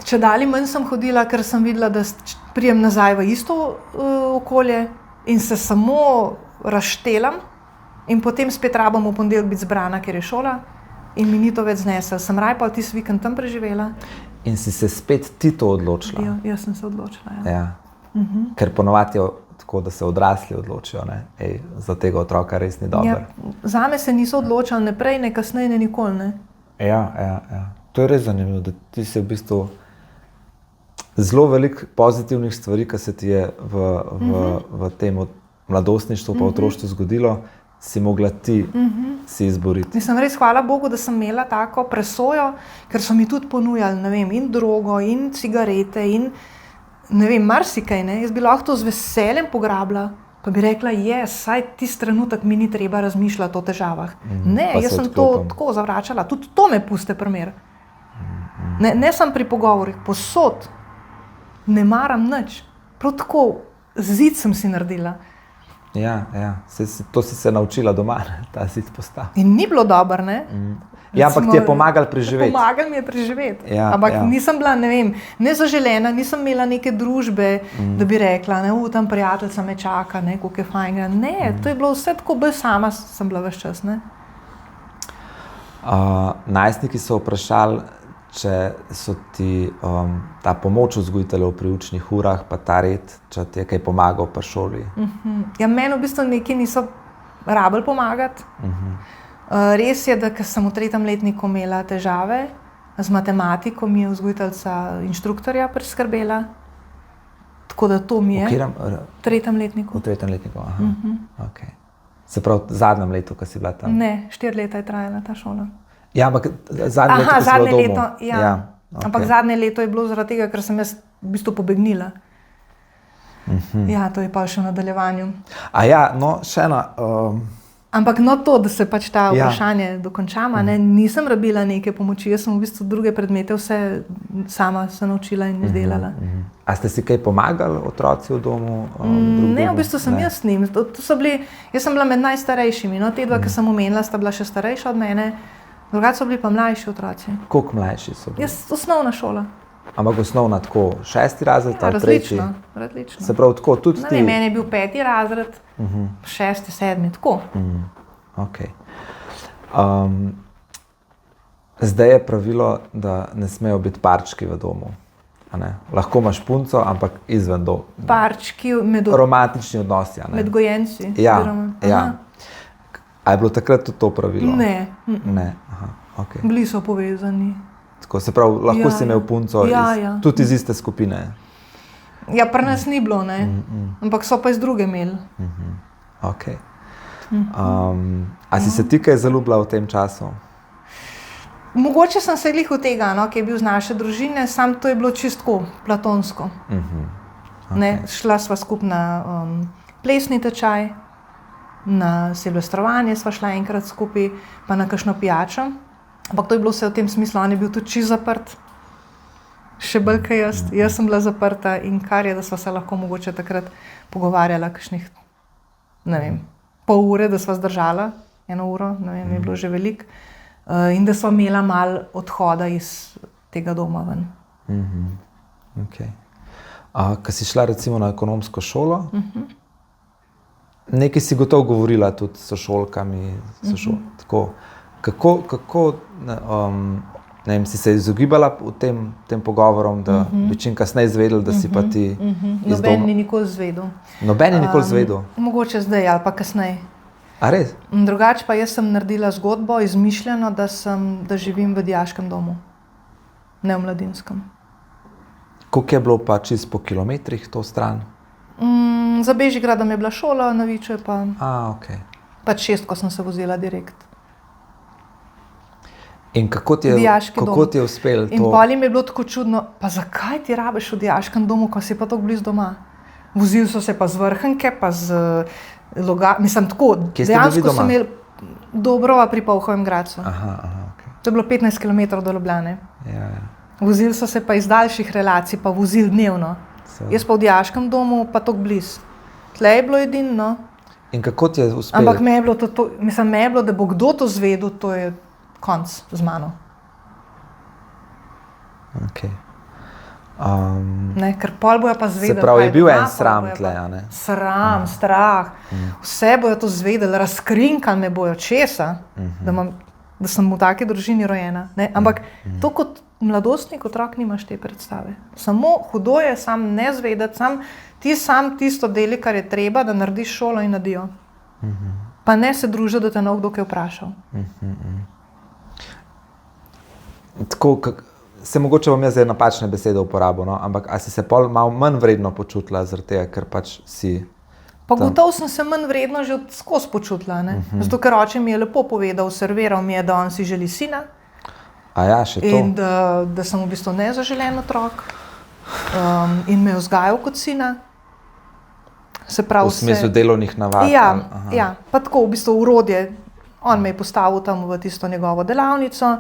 Če dalje manj sem hodila, ker sem videla, da prijem nazaj v isto okolje in se samo razštelam in potem spet rabim v ponedeljek biti zbrana, ker je šola in mi ni to več znesel. Sem raje pa tisti vikend tam preživela. In si se spet ti to odločila? Ja, jaz sem se odločila. Ja. Ja. Ker ponovadi je tako, da se odrasli odločijo, ne? Ej, za tega otroka res ni dobro. Ja, zame se niso odločali ne prej, ne kasneje, ne nikoli. Ne. Ja. To je res zanimivo, da ti se v bistvu zelo veliko pozitivnih stvari, ki se ti je v tem mladostništvu pa otroštvu zgodilo, si mogla ti si izboriti. Mislim, res hvala Bogu, da sem imela tako presojo, ker so mi tudi ponujali, ne vem, in drogo, in cigarete, in ne vem, marsikaj, ne. Jaz bi lahko to z veseljem pograbila, pa bi rekla, saj tisti trenutek mi ni treba razmišljati o težavah. Ne, Pa se jaz sem odklopim. to tako zavračala, tudi to me puste primer. Ne samo pri pogovorih, posod ne maram nič. Prav tako zid sem si naredila. Ja. To si se naučila doma, ne? Ta zid postaviti. In ni bilo dobro, ne? Ja, ampak ti je pomagal preživeti. Pomagal mi je preživeti. Ja, ampak ja. nisem bila, ne vem, nezaželena, nisem imela neke družbe, da bi rekla, ne, tam prijateljica me čaka, ne, koliko je fajn. Ne, to je bilo vse tako, bolj sama sem bila ves čas. Ne? Najstniki so vprašali, če so ti ta pomoč vzgojiteljev pri učnih urah, pa ta red, če ti je kaj pomagal pri šoli. Ja, meni v bistvu neki niso rabili pomagati. Res je, da ker sem v 3. letniku imela težave z matematiko, mi je vzgojiteljica inštruktorja priskrbela. Tako da to mi je. V 3. letniku. V 3. letniku, Okay. Se pravi, v zadnjem letu, ko si bila tam? Ne, 4 leta je trajala ta šola. Ja, ampak zadnje leto, ko si bila v domu. Leto, ja. Okay. Ampak zadnje leto je bilo zaradi tega, ker sem jaz v bistvu pobegnila. Ja, to je pa še v nadaljevanju. A ja, no, še ena. Ampak no to, da se pač ta vprašanje dokončama, ne, nisem rabila neke pomoči, jaz sem v bistvu druge predmete vse sama se naučila in izdelala. A ste si kaj pomagali otroci v domu? Ne, v bistvu sem jaz s njim. Jaz sem bila med najstarejšimi, no, te dva, ki sem omenila, sta bila še starejša od mene, drugače so bili pa mlajši otroci. Koliko mlajši so bili? Jaz, osnovna šola. Ampak osnovna tako, 6. razred, Ja, tretji? različno. Se pravi, tako tudi ti? Ne, meni je bil 5. razred, 6., 7., tako. Okay. Zdaj je pravilo, da ne smejo biti parčki v domu. A ne? Lahko imaš punco, ampak izven doma. Parčki romantični odnosi. med gojenci. Ja. A je bilo takrat tudi to pravilo? Ne. Ne. Aha, okay. Bili so povezani. Tako, se pravi, lahko si imel punco tudi iz iste skupine. Ja, pri nas ni bilo, ne. Ampak so pa iz druge imeli. Okay. A si se ti kaj zaljubila v tem času? Mogoče sem se glih od tega, no, ki je bil z naše družine, sam to je bilo čistko, platonsko. Ne, šla sva skupaj na plesni tečaj, na silvestrovanje sva šla enkrat skupaj, pa na kakšno pijačo. Ampak to je bilo vse v tem smislu, on je bil tudi čisto zaprt. Še bolj kot jaz. Jaz sem bila zaprta in kar je, da sva se lahko mogoče takrat pogovarjala kakšnih, ne vem, pol ure, da sva zdržala, 1 uro, ne vem, je bilo že veliko. In da sva imela malo odhoda iz tega doma ven. Okay. Ko si šla recimo na ekonomsko šolo, nekaj si gotovo govorila tudi s sošolkami, tako. Kako ne vem, si se izogibala v tem pogovorom, da bi čim kasneje izvedeli, da si pa ti iz doma? Noben ni nikoli izvedel. Noben ni nikoli izvedel? Mogoče zdaj ali pa kasneje. A res? Drugače pa jaz sem naredila zgodbo, izmišljeno, da živim v dijaškem domu, ne v mladinskem. Koliko je bilo pa čisto po kilometrih to stran? Za Bežigradom je bila šola, na Viču je pa Okay. pač 6, ko sem se vozila direkt. In kako ti je uspelo to? In potem je bilo tako čudno, pa zakaj ti rabiš v dijaškem domu, ko si pa tako blizu doma? Vozili so se pa z Vrhnke, pa z mislim tako, Kje ste bili dejansko doma? so imeli Dobrova pri Polhovem Gradcu. Aha, okay. To je bilo 15 km do Ljubljane. Ja. Vozili so se pa iz daljših relacij, pa vozili dnevno. Jaz pa v dijaškem domu, pa tako blizu. Tlej je bilo edino. In kako ti je uspelo? Ampak me je bilo, da bo kdo to zvedel, to je konc z mano. Okay. Ker pol bojo pa zvedeli. Se pravi, je bil en sram tle, a ne? Sram, strah. Vse bojo to zvedeli, razkrinkali me bojo česa, da sem v taki družini rojena. Ne? Ampak to kot mladostnik, otrok nimaš te predstave. Samo hudo je sam ne zvedeti, sam tisto deli, kar je treba, da narediš šolo in nadijo. Pa ne se družiti, da te nekdo kaj vprašal. Tako, se mogoče bom jaz zdaj napačne besede uporabil, no? Ampak a si se pol malo manj vredno počutila zaradi tega, ker pač si... Pa gotovo sem se manj vredno že skozi počutila, ne? Zato, ker oče mi je lepo povedal, serviral mi je, da on si želi sina. A ja, še to? In da sem v bistvu nezaželen otrok. In me je vzgajal kot sina. Se pravi, v smislu delovnih navad? Ja, pa tako v bistvu urodje. On me je postavil tam v tisto njegovo delavnico.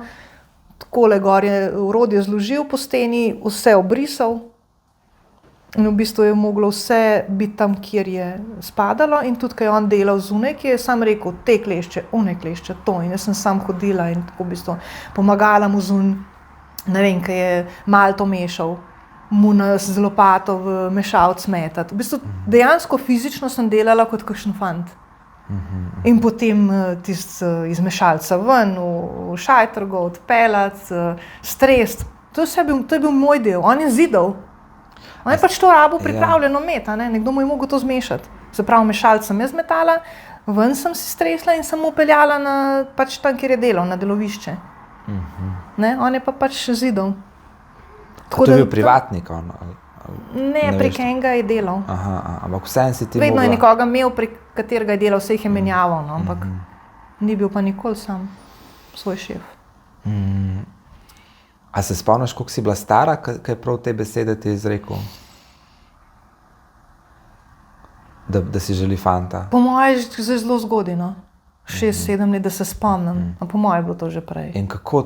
Takole gor je urodje zložil po steni, vse obrisal. In v bistvu je moglo vse biti tam, kjer je spadalo. In tudi, ko je on delal zunaj, ki je sam rekel, te klešče, one klešče, to. In jaz sem sam hodila in tako v bistvu pomagala mu zunaj. Ne vem, ko je malto mešal, mu z lopato v mešalc metati. V bistvu dejansko fizično sem delala kot kakšen fant. In potem iz mešalca ven, v šajtrgo, odpeljati, strest. To je bil moj del, on je zidal. On je pač to rabo pripravljeno imeti, nekdo mu je mogel to zmešati. Se pravi, mešalc sem jaz metala, ven sem si stresla in sem mu peljala pač tam, kjer je delal, na delovišče. On je pa pač zidal. To je bil privatnik? Ne, prek enega je delal. Ampak vseeno si ti mogla... Vedno je nekoga imel, prek katerega je delal, vse jih je menjaval, ampak ni bil pa nikoli sam svoj šef. A se spomniš, koliko si bila stara, kaj prav te besede ti je izrekel? Da si želi fanta? Po moje je zelo zgodino. 6-7 let, da se spomnim. Po moje je bilo to že prej. In kako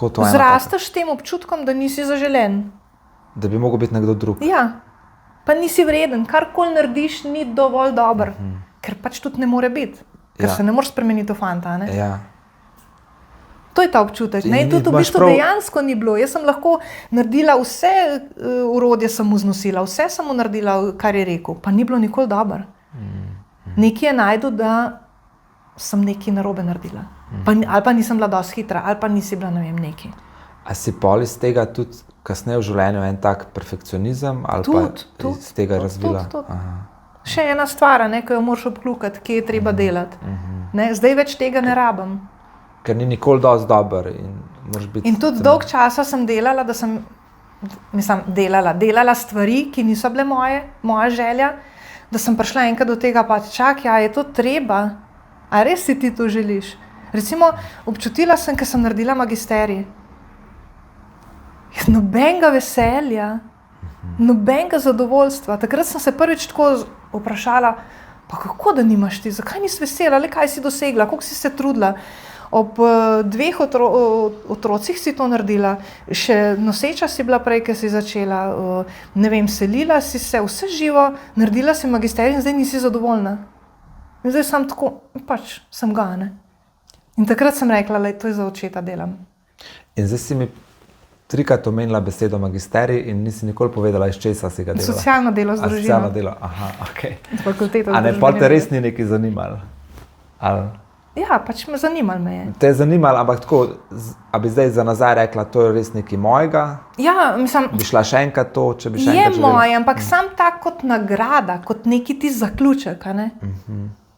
to zrasteš s tem občutkom, da nisi zaželen. Da bi mogel biti nekdo drug. Ja, pa nisi vreden. Karkoli narediš, ni dovolj dober. Ker pač tudi ne more biti. Ker se ne moreš spremeniti v fanta. Ne? Ja. To je ta občutek. In tudi v bistvu dejansko ni bilo. Jaz sem lahko naredila vse urodje, sem mu znosila, vse sem mu naredila, kar je rekel. Pa ni bilo nikoli dobro. Nekaj je najdel, da sem nekaj narobe naredila. Ali pa nisem bila dosti hitra, ali pa nisi bila, ne vem, nekaj. A si pol iz tega tudi kasneje v življenju en tak perfekcionizem? Ali pa iz tega razvila? Še ena stvar, ko jo moraš obklukati, kje je treba delati. Zdaj več tega ne rabim. Ker ni nikoli dosti dober. In tudi dolg časa sem delala, delala stvari, ki niso bile moja želja, da sem prišla enkrat do tega, pa čakaj, je to treba? A res si ti to želiš? Recimo, občutila sem, ko sem naredila magisterij. Nobenega veselja, nobenega zadovoljstva. Takrat sem se prvič tako vprašala, pa kako da nimaš ti, zakaj nisi vesela, le kaj si dosegla, koliko si se trudila. Ob 2 otrocih si to naredila, še noseča si bila prej, ko si začela, ne vem, selila si se, vse živo, naredila si magisterij in zdaj nisi zadovoljna. In zdaj sem tako, pač sem ga, ne. In takrat sem rekla, da to je za očeta delam. In zdaj si mi 3-krat omenila besedo magisterij in nisi nikoli povedala, iz česa si ga delala. Socialno delo z družino. Socialno delo, okej. Fakulteta za A ne, pol te res ni nekaj zanimalo? Ja, pač me zanimalo me je. Te je zanimalo, ampak tako, a bi zdaj za nazaj rekla, to je res nekaj mojega? Ja, mislim... Bi šla še enkrat to, če bi še enkrat želela? Je moje, ampak sam tak kot nagrada, kot neki ti zaključek, a ne?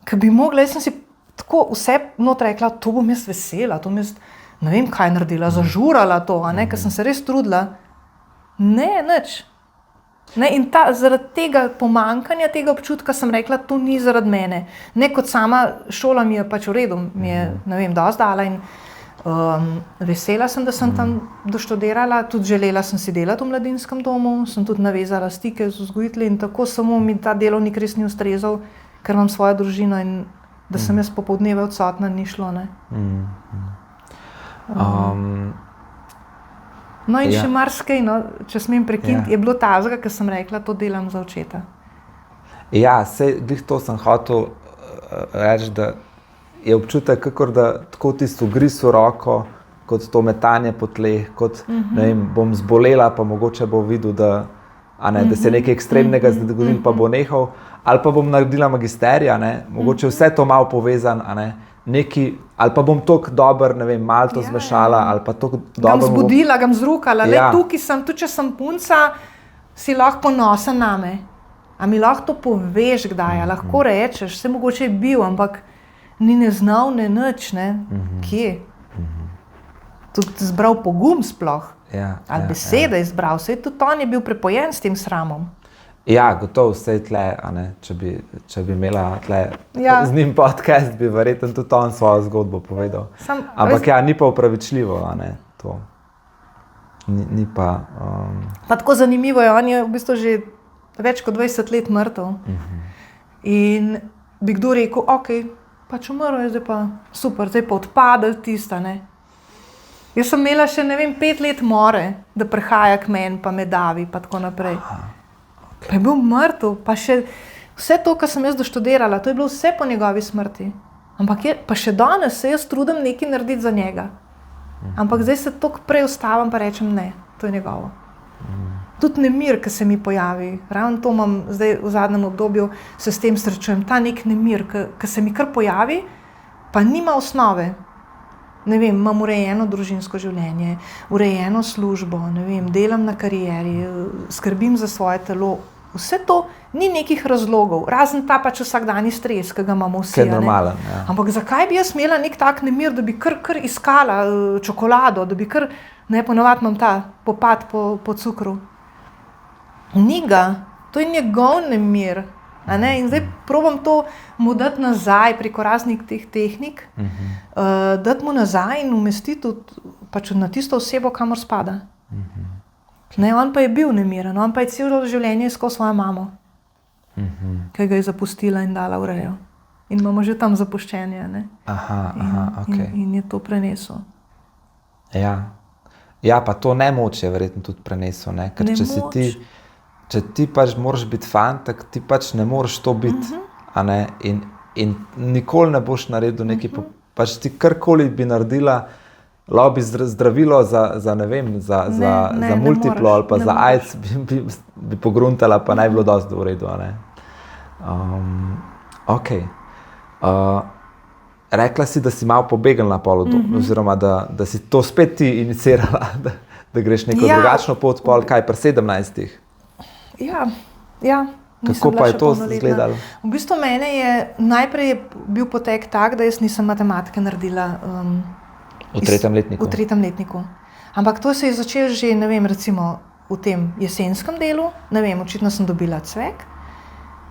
Ker bi mogla, jaz sem si tako vse noter rekla, to bom jaz vesela, to bom jaz, ne vem kaj naredila, zažurala to, a ne, ker sem se res trudila. Ne, nič. Ne, in zaradi tega pomankanja, tega občutka sem rekla, to ni zaradi mene. Ne kot sama šola mi je pač v redu, mi je, ne vem, dosti dala in Vesela sem, da sem tam doštudirala, tudi želela sem si delati v mladinskem domu, sem tudi navezala stike z vzgojitelji in tako, samo mi ta delovnik res ni ustrezal, ker imam svojo družino in da sem jaz popoldneve odsotna, ni šlo. Ne? No in še marsikaj, no, če smem prekiniti, je bilo tazga, ker sem rekla, to delam za očeta. Ja, glih to sem hotel reči, da je občutek, kakor da tako tisto ugriz v roko, kot to metanje po tleh, kot ne vem, bom zbolela, pa mogoče bo videl, da se je nekaj ekstremnega zgodilo, pa bo nehal, ali pa bom naredila magisterija, mogoče vse to malo povezan, ali pa bom toliko dober, ne vem, malo to zmešala, ali pa toliko dobro... Ga vzbudila, ga zrukala, tukaj sem, tudi če sem punca, si lahko ponosen name. A mi lahko to poveš kdaj, lahko rečeš, vse mogoče je bil, ampak ni ne znal, ne nič, ne, kje. Tudi zbral pogum sploh, ali besede izbral, vse tudi on je bil prepojen s tem sramom. Ja, gotovo, vse je tle, če bi imela tle z njim podcast, bi verjetno tudi on svojo zgodbo povedal. Ampak ni pa upravičljivo, to. Ni pa... Pa tako zanimivo je, on je v bistvu že več kot 20 let mrtev. In bi kdo rekel, okej, pač umrl je, zdaj pa super, zdaj pa odpadel tista, ne. Jaz sem imela še, ne vem, 5 let more, da prihaja k meni, pa me davi, pa tako naprej. Pa je bil mrtev, pa še vse to, kar sem jaz doštudirala, to je bilo vse po njegovi smrti. Ampak pa še danes se jaz trudim nekaj narediti za njega. Ampak zdaj se toliko prej ustavim, pa rečem ne, to je njegovo. Tudi nemir, ki se mi pojavi, ravno to imam zdaj v zadnjem obdobju, se s tem srečujem, ta nek nemir, ki se mi kar pojavi, pa nima osnove. Ne vem, imam urejeno družinsko življenje, urejeno službo, ne vem, delam na karieri, skrbim za svoje telo. Vse to ni nekih razlogov, razen ta pač vsakdanji stres, ki ga imamo vsi. Normalen, ja. Ampak zakaj bi jaz imela nek tak nemir, da bi kar iskala čokolado, da bi kar, ne, ponovadi imam ta popad po cukru. Ni ga, to je njegov nemir. In zdaj probam to mu dati nazaj preko raznih teh tehnik, dati mu nazaj in umestiti pač na tisto osebo, kamor spada. Ne, on pa je bil nemiren, on pa je celo življenje iskal svojo mamo, ki ga je zapustila in dala v rejo. In imamo že tam zapuščenje, ne? Okay. In je to prenesel. Ja, pa to nemoč je verjetno tudi prenesel, ne? Ker če ti pač moraš biti fantek, ti pač ne moreš to biti, in nikoli ne boš naredil nekaj, pač ti karkoli bi naredila, lahko bi zdravilo za ne vem, za multiplo ali pa za AIDS bi pogruntala, pa naj bilo dosti v redu, Okej. Rekla si, da si malo pobegla na pol, oziroma da si to spet ti inicirala, da greš neko drugačno pot, pol kaj pri 17. Ja. Kako pa je to izgledalo? V bistvu mene je najprej bil potek tak, da jaz nisem matematike naredila v 3. letniku. V 3. letniku. Ampak to se je začelo že, ne vem, recimo v tem jesenskem delu, ne vem, očitno sem dobila cvek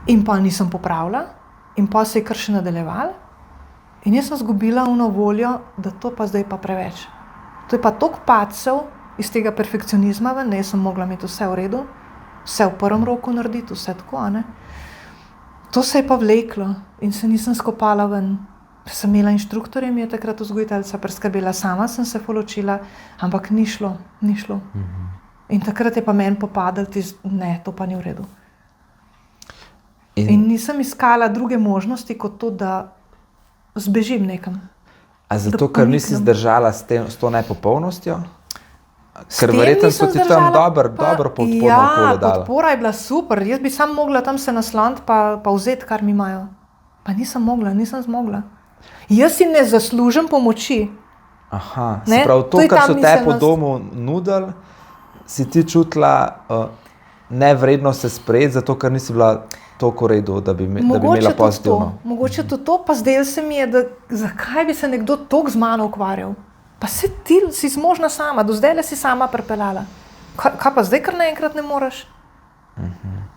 in pa nisem popravila in pa se je kar še nadaljeval in jaz sem zgubila ono voljo, da to pa zdaj pa preveč. To je pa toliko padcev iz tega perfekcionizma ven, jaz sem mogla imeti vse v redu, vse v prvem roku narediti, vse tako, To se je pa vleklo in se nisem skopala ven. Sem imela inštruktorje, mi je takrat vzgojiteljica preskrbela, sama sem se poločila, ampak ni šlo. In takrat je pa meni popadal ne, to pa ni v redu. In nisem iskala druge možnosti, kot to, da zbežim nekam. A zato, ker nisi zdržala s to nepopolnostjo? Ker verjetno so ti tam dobro podporno okolje dala. Podpora je bila super, jaz bi samo mogla tam se nasloniti pa vzeti, kar mi imajo. Pa nisem mogla, nisem zmogla. Jaz si ne zaslužim pomoči. Se pravi, to, kar so te po domu nudili, si ti čutila nevredno se sprejeti, zato ker nisi bila toliko v redu, da bi imela pozitivno. Mogoče to, pa zdaj se mi je, da zakaj bi se nekdo toliko z mano ukvarjal? Pa se ti si zmožna sama, do zdaj si sama pripeljala. Kaj pa zdaj, kar naenkrat ne moreš?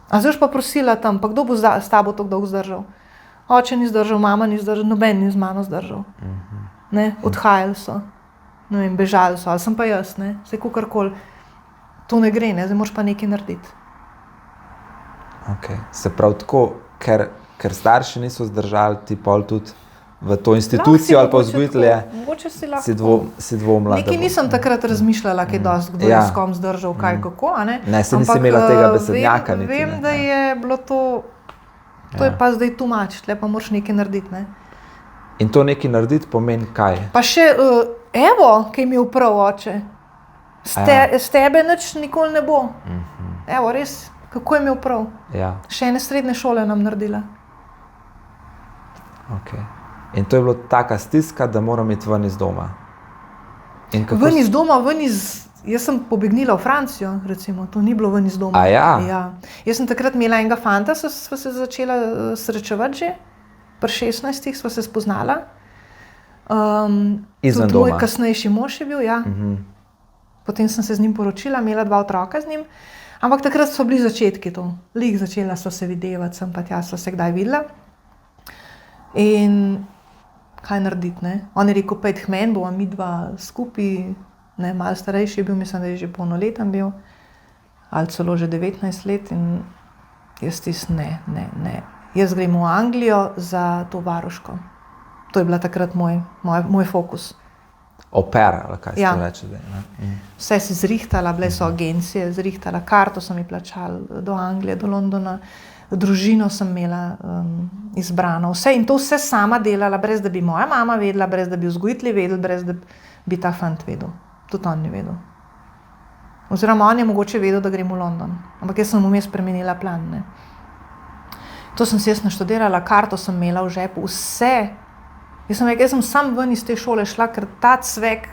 A zdaj pa prosila tam, pa kdo bo s tabo tako dolgo zdržal? Oče ni zdržal, mama ni zdržal, noben ni z mano zdržal. Odhajali so. ne vem, bežali so, ali sem pa jaz, ne, vse kakorkoli. To ne gre, ne, zdaj moraš pa nekaj narediti. Okay. Se pravi tako, ker starši niso zdržali ti pol tudi v to institucijo ali pa vzgojitelje, si dvomila. Nekaj nisem takrat razmišljala, kaj dosti, kdo je s kom zdržal, kaj, kako, a ne. Ne, se nisi imela tega besednjaka niti. Vem, da je bilo to je pa zdaj too much, tle pa moraš nekaj narediti, ne. In to nekaj narediti pomeni kaj? Pa še, evo, kaj mi je prav, oče. S tebe nič nikoli ne bo. Evo, res, kako je imel prav. Ja. Še ene srednje šole nam naredila. Okay. In to je bilo taka stiska, da moram iti ven iz doma. Ven iz doma, jaz sem pobegnila v Francijo, recimo, to ni bilo ven iz doma. A ja? Ja. Jaz sem takrat imela enega fanta, sva se začela srečevati že, pri 16 sva se spoznala. Izven doma? Moj kasnejši mož je bil, ja. Potem sem se z njim poročila, imela 2 otroka z njim, ampak takrat so bili začetki to. Lik začela so se videvati, sem pa tja so se kdaj videla. In kaj narediti, ne? On je rekel, pojdi k meni, bova mi 2 skupaj, ne, malo starejši je bil, mislim, da je že polnoleten bil, ali celo že 19 let in jaz ne. Jaz grem v Anglijo za to varuško. To je bila takrat moj fokus. Opera, ali kaj se reče zdaj, ne? Vse si zrihtala, bile so agencije, zrihtala karto, so mi plačali do Anglije, do Londona. Družino sem imela izbrano, vse in to vse sama delala, brez da bi moja mama vedela, brez da bi vzgojitelji vedeli, brez da bi ta fant vedel. Tudi on ni vedel. Oziroma on je mogoče vedel, da grem v London, ampak jaz sem vmes spremenila plan, ne. To sem se jaz naštudirala, karto sem imela v žepu, vse. Jaz sem sam ven iz te šole šla, ker ta cvek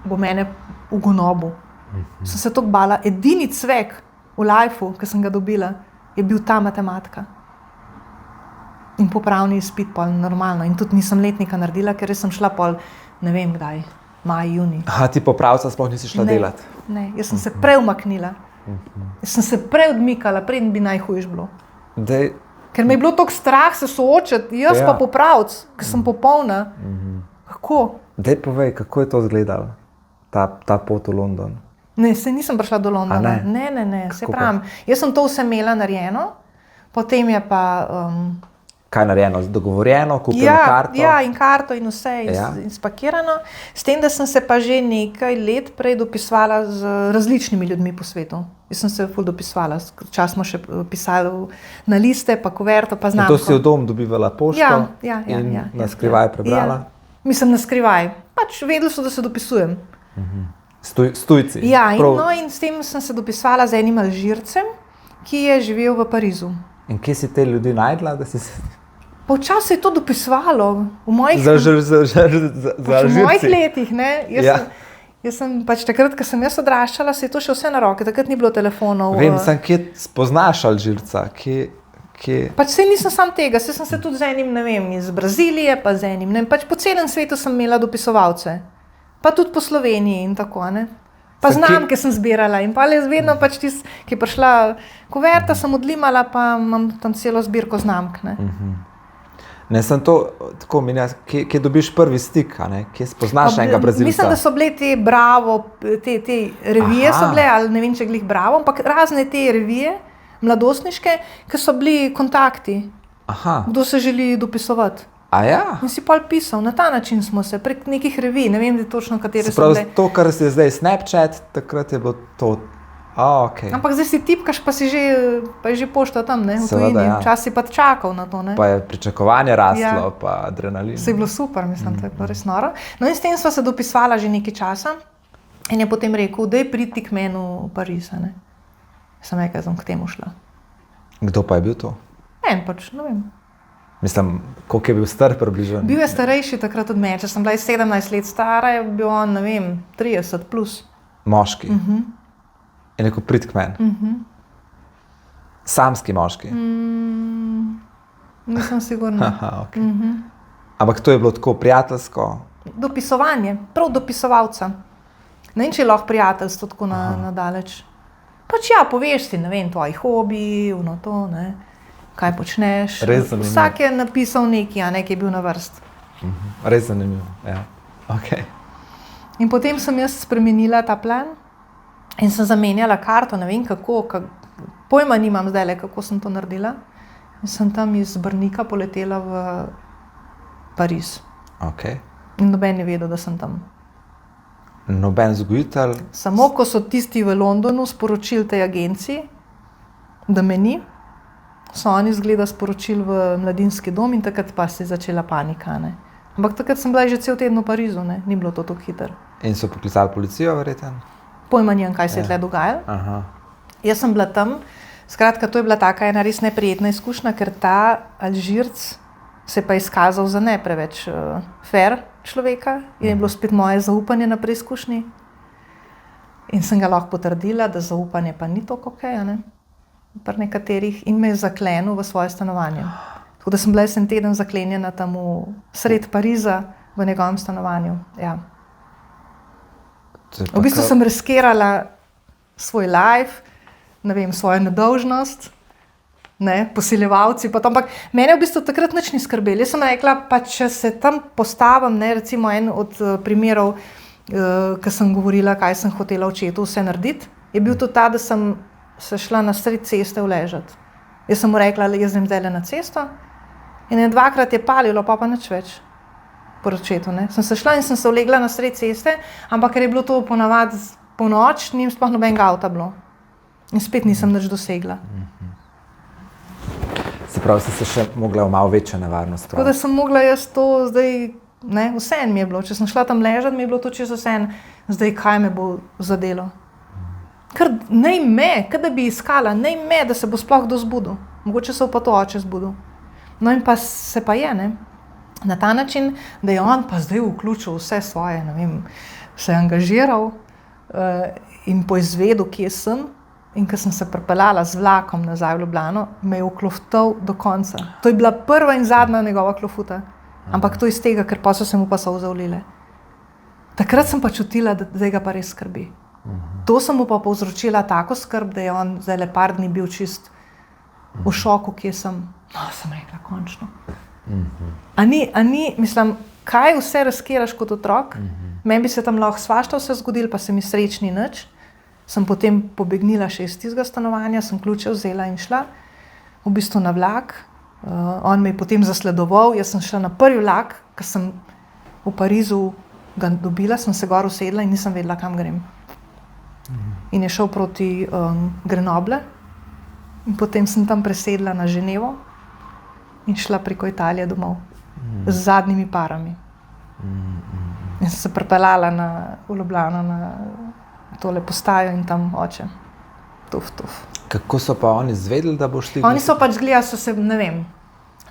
bo mene ugonobil. Sem se toliko bala, edini cvek v lifeu, ki sem ga dobila, je bil ta matematika. In popravni izpit pol normalno. In tudi nisem letnika naredila, ker sem šla pol, ne vem kdaj, maj, juni. Aha, ti popravca sploh nisi šla delati? Ne, jaz sem se preumaknila. Jaz sem se preodmikala, preden bi najhujš bilo. Ker me je bilo toliko strah se soočiti, jaz pa popravc, ker sem popolna. Kako? Daj povej, kako je to izgledalo, ta pot v London? Ne, se nisem prišla do Londona. Ne, se pravim. Jaz sem to vse imela narejeno, potem je pa... Kaj narejeno? Dogovorjeno, kupljeno karto? Ja, in karto in vse in spakirano. S tem, da sem se pa že nekaj let prej dopisovala z različnimi ljudmi po svetu. Jaz sem se ful dopisovala. Včasih smo še pisali na liste, pa kuverto, pa znamko. In to si v dom dobivala pošto in na skrivaj prebrala? Mislim, na skrivaj. Pač vedeli so, da se dopisujem. Stujci. Ja, in s tem sem se dopisovala z enim Alžircem, ki je živel v Parizu. In kje si te ljudi najdla, da si se... Pa včasih se je to dopisovalo. V mojih letih, ne. Jaz sem pač takrat, ko sem jaz odraščala, se je to še vse na roke. Takrat ni bilo telefonov. Vem, kje spoznaš Alžirca? Pač sej nisem sam tega. Sej sem se tudi z enim, ne vem, iz Brazilije, pa z enim, ne vem, pač po celem svetu sem imela dopisovalce. Pa tudi po Sloveniji in tako, ne. Pa znamke sem zbirala in pa jaz vedno pač ki je prišla kuverta, sem odlimala, pa imam tam celo zbirko znamk, ne. Ne, sem to, tako minja, kje dobiš prvi stik, a ne, kje spoznaš enega Brazilca? Mislim, da so bile te Bravo, te revije so bile, ali ne vem, če glih Bravo, ampak razne te revije, mladostniške, ki so bili kontakti. Kdo se želi dopisovati. A ja? In si pol pisal, na ta način smo se, prek nekih revij, ne vem, točno katere so bile. To, kar je zdaj Snapchat, takrat je bilo to, okej. Ampak zdaj si tipkaš, pa je že pošta tam, ne, v tujini. Včasih si pa čakal na to, ne. Pa je pričakovanje raslo, pa adrenalin. Se je bilo super, mislim, to je bilo res noro. No in s tem sva se dopisovala že nekaj časa in je potem rekel, daj priti k meni v Pariz, ne. Sem rekla, sem k temu šla. Kdo pa je bil to? En pač, ne vem. Mislim, koliko je bil star približno? Bil je starejši takrat od mene, če sem bila 17 let stara, je bil on, ne vem, 30 plus. Moški? In rekel, pridi k meni? Samski moški? Nisem sigurna. Okay. Ampak to je bilo tako prijateljsko? Dopisovanje, prav dopisovalca. Ne vem, če je lahko prijateljstvo tako nadaleč. Pač ja, poveš si, ne vem, tvoji hobiji, to, ne. Kaj počneš. Vsak je napisal nekaj, a nekaj je bil na vrst. Res zanimivo, ja. Okay. In potem sem jaz spremenila ta plan in sem zamenjala karto, ne vem kako, pojma nimam zdaj, kako sem to naredila. In sem tam iz Brnika poletela v Pariz. Okay. In noben ni vedel, da sem tam. Noben vzgojitelj? Samo ko so tisti v Londonu sporočili tej agenciji, da me ni, so oni zgleda sporočili v mladinski dom in takrat pa se je začela panika. Ne. Ampak takrat sem bila že cel teden v Parizu, ne. Ni bilo to tako hitro. In so poklicali policijo, verjetno? Pojma nimam, kaj se je tle dogajalo. Aha. Jaz sem bila tam, skratka, to je bila taka ena res neprijetna izkušnja, ker ta Alžirc se pa izkazal za ne preveč fair človeka in je bilo spet moje zaupanje na preizkušnji. In sem ga lahko potrdila, da zaupanje pa ni tako okej, ne, pri nekaterih, in me je zaklenil v svoje stanovanje. Tako da sem bila en teden zaklenjena tam v sred Pariza v njegovem stanovanju. Ja. V bistvu sem riskirala svoj life, ne vem, svojo nedolžnost, ne, posiljevalci pa to, ampak mene v bistvu takrat nič ni skrbelo. Jaz sem rekla, pa če se tam postavim, ne, recimo en od primerov, ko sem govorila, kaj sem hotela očetu vse narediti, je bil to ta, da sem se šla na sred ceste uležati. Jaz sem mu rekla, jaz grem zdaj na cesto in dvakrat je palilo, pa nič več po očetu. Sem se šla in sem se ulegla na sred ceste, ampak ker je bilo to ponavadi ponoč, ni sploh nobenega avta bilo. In spet nisem nič dosegla. Se pravi, si se še mogla v malo večjo nevarnost. Tako da sem mogla jaz to zdaj, ne, vseeno mi je bilo. Če sem šla tam ležati, mi je bilo to čisto vseeno. Zdaj, kaj me bo zadelo? Ker naj me, kaj da bi iskala, naj me, da se bo sploh kdo zbudil. Mogoče se bo pa to oče zbudil. No in pa se pa je, ne. Na ta način, da je on pa zdaj vključil vse svoje, ne vem, se je angažiral in poizvedel, kje sem. In ko sem se pripeljala z vlakom nazaj v Ljubljano, me je ukloftal do konca. To je bila prva in zadnja njegova klofuta. Ampak to iz tega, ker pa so se mu pa solze ulile. Takrat sem pa čutila, da zdaj ga pa res skrbi. To sem mu pa povzročila tako skrb, da je on zdaj le par dni bil čist v šoku, kje sem. No, sem rekla, končno. A ni, mislim, kaj vse riskiraš kot otrok? Meni bi se tam lahko svašta vse zgodilo, pa se mi srečni nič. Sem potem pobegnila še iz tistega stanovanja, sem ključe vzela in šla v bistvu na vlak. On me je potem zasledoval, jaz sem šla na prvi vlak, ko sem v Parizu ga dobila, sem se gor usedla in nisem vedela, kam grem. In je šel proti Grenoble in potem sem tam presedla na Ženevo in šla preko Italije domov z zadnjimi parami. In sem se pripeljala v Ljubljano na tole postajo in tam oče. Tuf. Kako so pa oni izvedeli, da boš šli? Oni so pač gledali, so se, ne vem,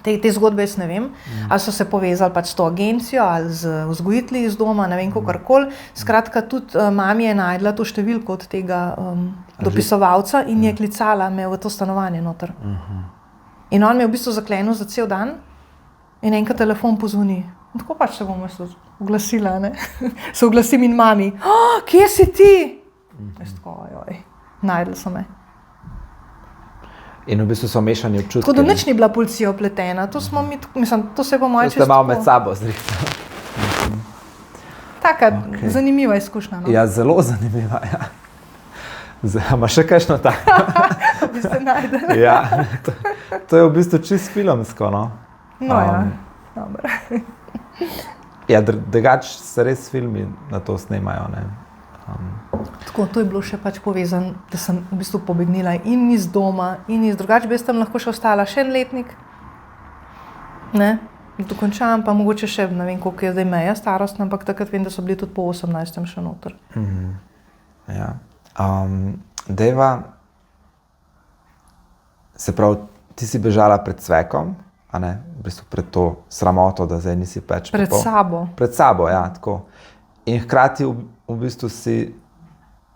te zgodbe jaz ne vem, ali so se povezali pač s to agencijo, ali z vzgojitelji iz doma, ne vem, kakorkoli. Skratka, tudi mami je najdla to številko od tega dopisovalca in je klicala me v to stanovanje noter. In on me je v bistvu zaklenil za cel dan in enkrat telefon pozvoni. In tako pač se bom oglasila, ne? Se oglasim in mami, kje si ti? Jaz tako, najdla so me. In v bistvu so mešani občutki. Tako da nič ni bila policija opletena, to smo mi, mislim, to se je po moje čisto. To ste malo med sabo zrihali. Taka zanimiva izkušnja, no? Ja, zelo zanimiva, ja. Ima še kakšno tako? Bi se najdela. Ja, to je v bistvu čisto filmsko, no. No ja, dobro. Ja, drugače se res filmi na to snemajo, ne. Tako, to je bilo še pač povezano, da sem v bistvu pobegnila in iz doma, in iz drugače, bi jaz tam lahko še ostala še en letnik, ne, dokončam, pa mogoče še, ne vem, koliko je zdaj meja starostna, ampak takrat vem, da so bili tudi po 18. še noter. Ja. Deva, se pravi, ti si bežala pred cvekom, a ne, v bistvu pred to sramoto, da zdaj nisi peč. Pred sabo. Pred sabo, ja, tako. In hkrati v bistvu si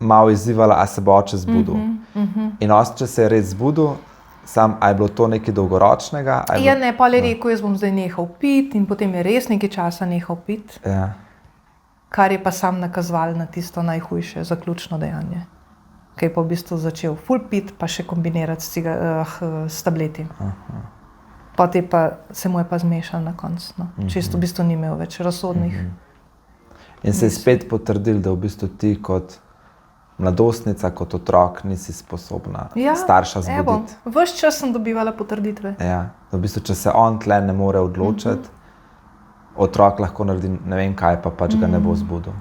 malo izzivala, a se bo oče zbudil. In oče se je res zbudil, a je bilo to nekaj dolgoročnega? Ja, ne, pa je rekel, jaz bom zdaj nehal piti in potem je res nekaj časa nehal piti. Ja. Kar je pa sam nakazoval na tisto najhujše, zaključno dejanje. Ki je pa v bistvu začel ful piti, pa še kombinirati s tableti. Potem pa se mu je pa zmešal na koncu. No. Čisto v bistvu ni imel več razsodnih. In se je spet potrdil, da v bistvu ti kot mladostnica, kot otrok nisi sposobna starša zbuditi. Ves čas sem dobivala potrditve. Ja, v bistvu, če se on tle ne more odločiti, otrok lahko naredi ne vem kaj, pa pač ga ne bo zbudil.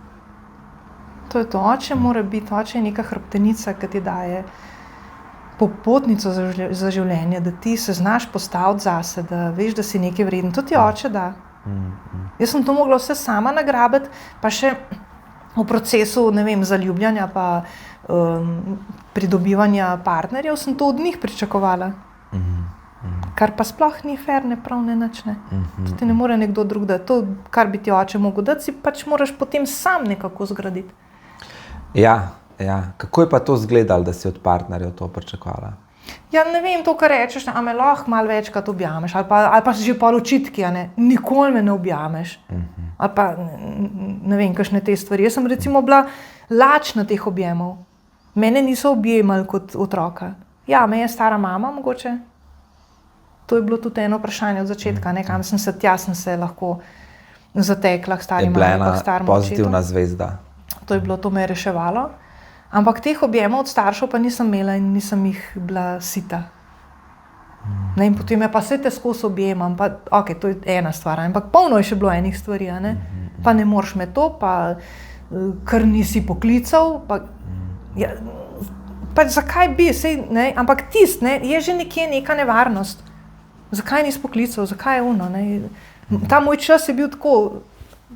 To je to. Oče mora biti, oče je neka hrbtenica, ki ti daje popotnico za življenje, da ti se znaš postaviti zase, da veš, da si nekaj vreden. To ti oče da. Jaz sem to mogla vse sama nagrabiti, pa še v procesu, ne vem, zaljubljanja pa pridobivanja partnerjev sem to od njih pričakovala. Kar pa sploh ni fair, ne prav, ne nič, ne. To ti ne more nekdo drug dati. To, kar bi ti oče mogel dati, si pač moraš potem sam nekako zgraditi. Ja. Kako je pa to izgledalo, da si od partnerjev to pričakovala? Ja, ne vem, to, kar rečeš, a me lahko malo večkrat objameš, ali pa že pol očitki, a ne, nikoli me ne objameš. Ali pa, ne vem, kakšne te stvari. Jaz sem recimo bila lačna teh objemov. Mene niso objemali kot otroka. Ja, me je stara mama mogoče. To je bilo tudi eno vprašanje od začetka, ne, kam sem se lahko zatekla k stari mami, pa k staremu očetu. Pozitivna zvezda. To me je reševalo. Ampak teh objemov od staršev pa nisem imela in nisem jih bila sita. Ne, in potem je pa vse te skozi objemam, pa ok, to je ena stvar, ampak polno je še bilo enih stvari, ne? Pa ne moreš me to, pa kar nisi poklical, pa, ja, pa zakaj bi, sej, ne? Ampak tist, ne, je že nekje neka nevarnost. Zakaj nisi poklical, zakaj je ono, ne? Ta moj čas je bil tako,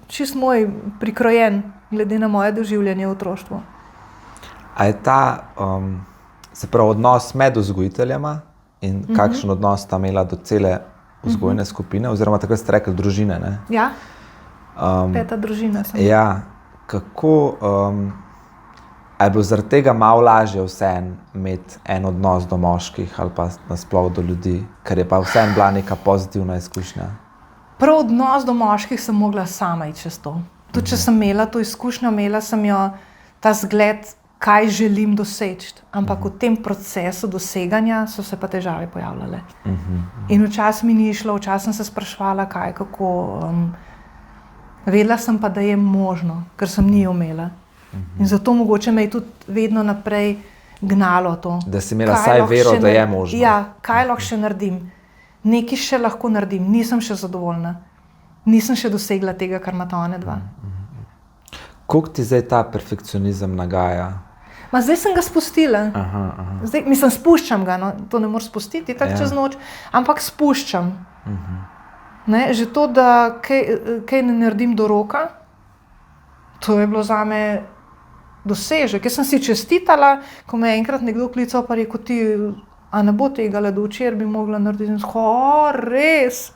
čist moj prikrojen, glede na moje doživljanje v otroštvu. A je ta, se pravi, odnos med vzgojiteljema in kakšen odnos sta imela do cele vzgojne skupine, oziroma takrat ste rekli družine, ne? Ja, peta družina sem. Ja, kako, a je bilo zaradi tega malo lažje vseeno imeti en odnos do moških ali pa nasploh do ljudi, ker je pa vseeno bila neka pozitivna izkušnja? Prav odnos do moških sem mogla sama iti čez to. Tudi če sem imela to izkušnjo, imela sem jo ta zgled, kaj želim doseči, ampak v tem procesu doseganja so se pa težave pojavljale. In včasih mi ni šlo, včasih sem se spraševala, kaj, kako. Vedela sem pa, da je možno, ker sem ni imela. In zato mogoče me je tudi vedno naprej gnalo to. Da si imela vsaj vero, da je možno. Ja, kaj lahko še naredim. Nekaj še lahko naredim, nisem še zadovoljna. Nisem še dosegla tega, kar imata one dva. Koliko ti zdaj ta perfekcionizem nagaja? Ma zdaj sem ga spustila. Zdaj, mislim, spuščam ga, no, to ne moreš spustiti tako čez noč, ampak spuščam. Ne, že to, da kaj ne naredim do roka, to je bilo zame dosežek. Jaz sem si čestitala, ko me je enkrat nekdo klical, pa rekel, ti, a ne bo tega, do včeraj bi mogla narediti. Res!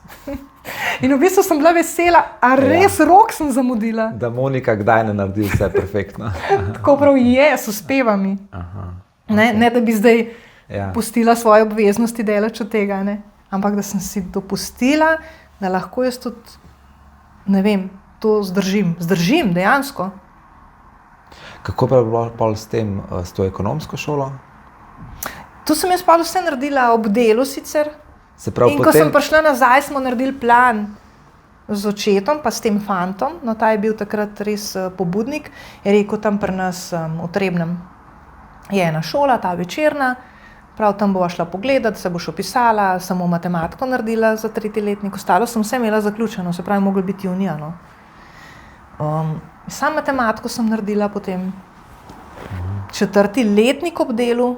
In v bistvu sem bila vesela, a res rok sem zamudila. Da Monika kdaj ne naredi vse perfektno. Tako prav je, uspeva mi. Ne, da bi zdaj pustila svoje obveznosti delač od tega, ne. Ampak da sem si dopustila, da lahko jaz tudi, ne vem, to zdržim dejansko. Kako pa je bilo pol s tem, s to ekonomsko šolo? To sem jaz pa vse naredila ob delu sicer. Se pravi, in ko sem prišla nazaj, smo naredili plan z očetom, pa s tem fantom, no ta je bil takrat res pobudnik, je rekel, tam pri nas v Trebnjem je ena šola, ta večerna, prav tam bova šla pogledat, se boš opisala, samo matematiko naredila za 3. letnik, ostalo sem vse imela zaključeno, se pravi, moglo biti junija, no. Sam matematiko sem naredila potem 4. letnik ob delu,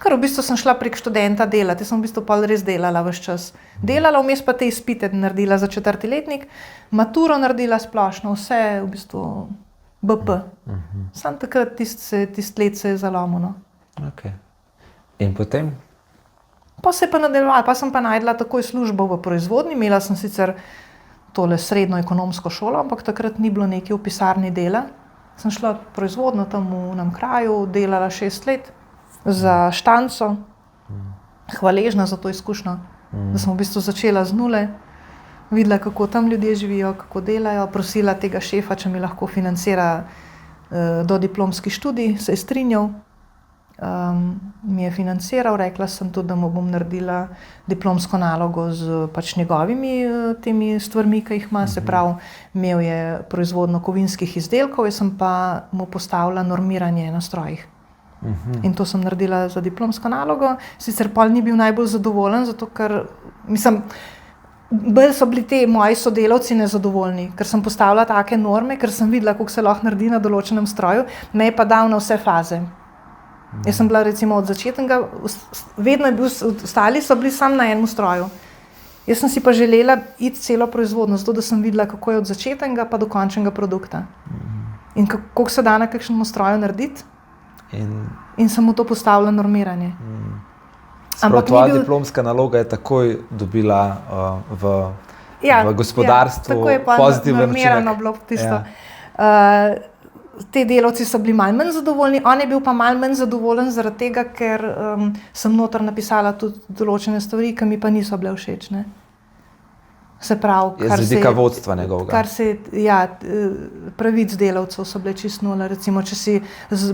ker v bistvu sem šla prek študenta delati, sem v bistvu pol res delala ves čas. Delala, vmes pa te izpite naredila za 4. letnik, maturo naredila splošno, vse v bistvu BP. Sam takrat tist let se je zalomil, no. Okay. In potem? Pa se je pa nadaljevala, pa sem pa najdla takoj službo v proizvodnji, imela sem sicer tole srednjo ekonomsko šolo, ampak takrat ni bilo nekaj v pisarni dela. Sem šla proizvodno tam v nam kraju, delala 6 let. Za štanco, hvaležna za to izkušnjo, da sem v bistvu začela z nule, videla, kako tam ljudje živijo, kako delajo, prosila tega šefa, če mi lahko financira dodiplomski študij, se je strinjal. mi je financiral, rekla sem tudi, da mu bom naredila diplomsko nalogo z pač njegovimi temi stvarmi, ki jih ima, se pravi, imel je proizvodnjo kovinskih izdelkov, jaz sem pa mu postavila normiranje na strojih. In to sem naredila za diplomsko nalogo, sicer pol ni bil najbolj zadovoljen, zato ker, bolj so bili te moji sodelavci nezadovoljni, ker sem postavila take norme, ker sem videla, kako se lahko naredi na določenem stroju, me je pa dal na vse faze. Jaz sem bila recimo od začetnega, vedno je bil, ostali so bili samo na enem stroju. Jaz sem si pa želela iti celo proizvodnjo, zato da sem videla, kako je od začetnega pa do končnega produkta. In kako se da na kakšnemu stroju narediti. In sem mu to postavila normiranje. Ampak tvoja diplomska naloga je takoj dobila v gospodarstvu pozitiven učinek. Normirano bilo tisto. Te delavci so bili malo manj zadovoljni, on je bil pa malo manj zadovoljen zaradi tega, ker sem noter napisala tudi določene stvari, ki mi pa niso bile všeč. Ne? Se pravi, z vidika vodstva njegovega. Pravic delavcev so bile čisto nula. Recimo, če si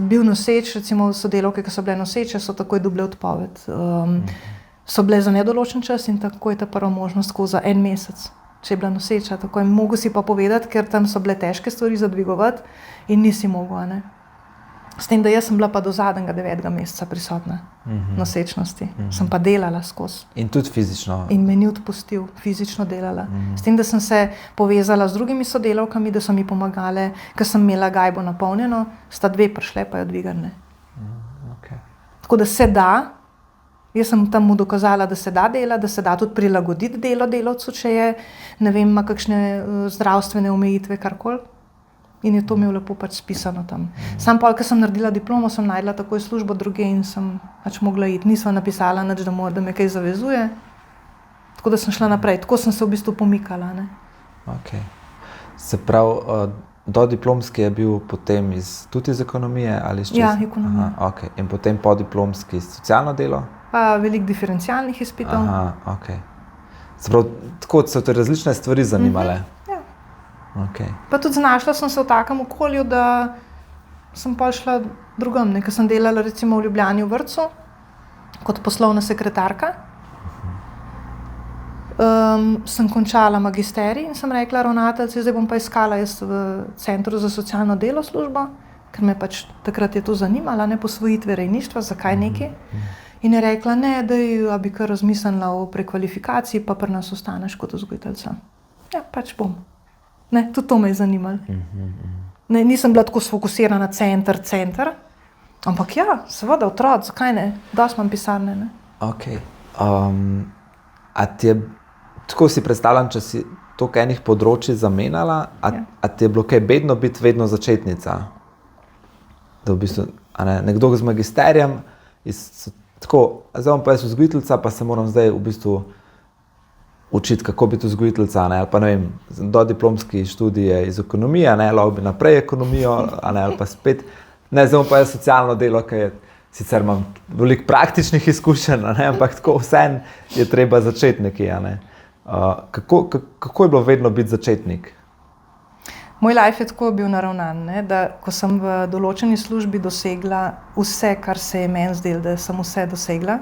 bil noseč, recimo sodelavke, ki so bile noseče, so takoj dobile odpoved. So bile za nedoločen čas in tako je ta prva možnost za en mesec. Če je bila noseča, tako je mogo si pa povedati, ker tam so bile težke stvari za dvigovati in nisi mogla. Ne? S tem, da jaz sem bila pa do zadnjega 9. meseca prisotna nosečnosti. Sem pa delala skozi. In tudi fizično. In me ni odpustil, fizično delala. S tem, da sem se povezala z drugimi sodelavkami, da so mi pomagale, ker sem imela gajbo napolnjeno, sta 2 prišle pa jo dvigarne. Tako da se da. Jaz sem tam mu dokazala, da se da dela, da se da tudi prilagoditi delo delavcu, če je, ne vem, ima kakšne zdravstvene omejitve, karkoli. In je to imel lepo pač spisano tam. Sam pol, ko sem naredila diplomo, sem najdla takoj službo druge in sem pač mogla iti. Nisem napisala nič, da me kaj zavezuje. Tako da sem šla naprej. Tako sem se v bistvu pomikala. Ne? Okay. Se pravi, dodiplomski je bil potem tudi iz ekonomije? Ali iz ja, ekonomija. Okay. In potem podiplomski socialno delo? Pa veliko diferencialnih izpitov. Okay. Se pravi, tako so te različne stvari zanimale? Okay. Pa tudi znašla sem se v takem okolju, da sem pa šla drugam. Ker sem delala recimo v Ljubljani v vrtcu kot poslovna sekretarka. Sem končala magisterij in sem rekla ravnateljici, zdaj bom pa iskala jaz v Centru za socialno delo službo, ker me pač takrat je to zanimala, ne posvojitve, rejništva, zakaj neki. In je rekla, ne, da bi kar razmislila o prekvalifikaciji, pa pri nas ostaneš kot vzgojiteljica. Ja, pač bom. Ne, tudi to me je zanimalo. Ne, nisem bila tako sfokusirana na center, ampak ja, seveda otrok, zakaj ne? Dosti imam pisarne. Ne? Okay. A ti je, tako si predstavljam, če si toliko enih področij zamenjala, a ti je bilo kaj bedno biti vedno začetnica? Da v bistvu, nekdo z magisterijem, tako, zdaj bom pa jaz vzgojiteljica, pa se moram zdaj v bistvu učiti, kako biti vzgojiteljica, ali pa ne vem, dodiplomski študije iz ekonomije, lahko bi naprej ekonomijo, ali pa spet, zdaj bom pa jaz socialno delo, ker sicer imam veliko praktičnih izkušenj, ampak tako vseeno je treba začeti nekje. Kako je bilo vedno biti začetnik? Moj life je tako bil naravnan, da ko sem v določeni službi dosegla vse, kar se je meni zdelo, da sem vse dosegla,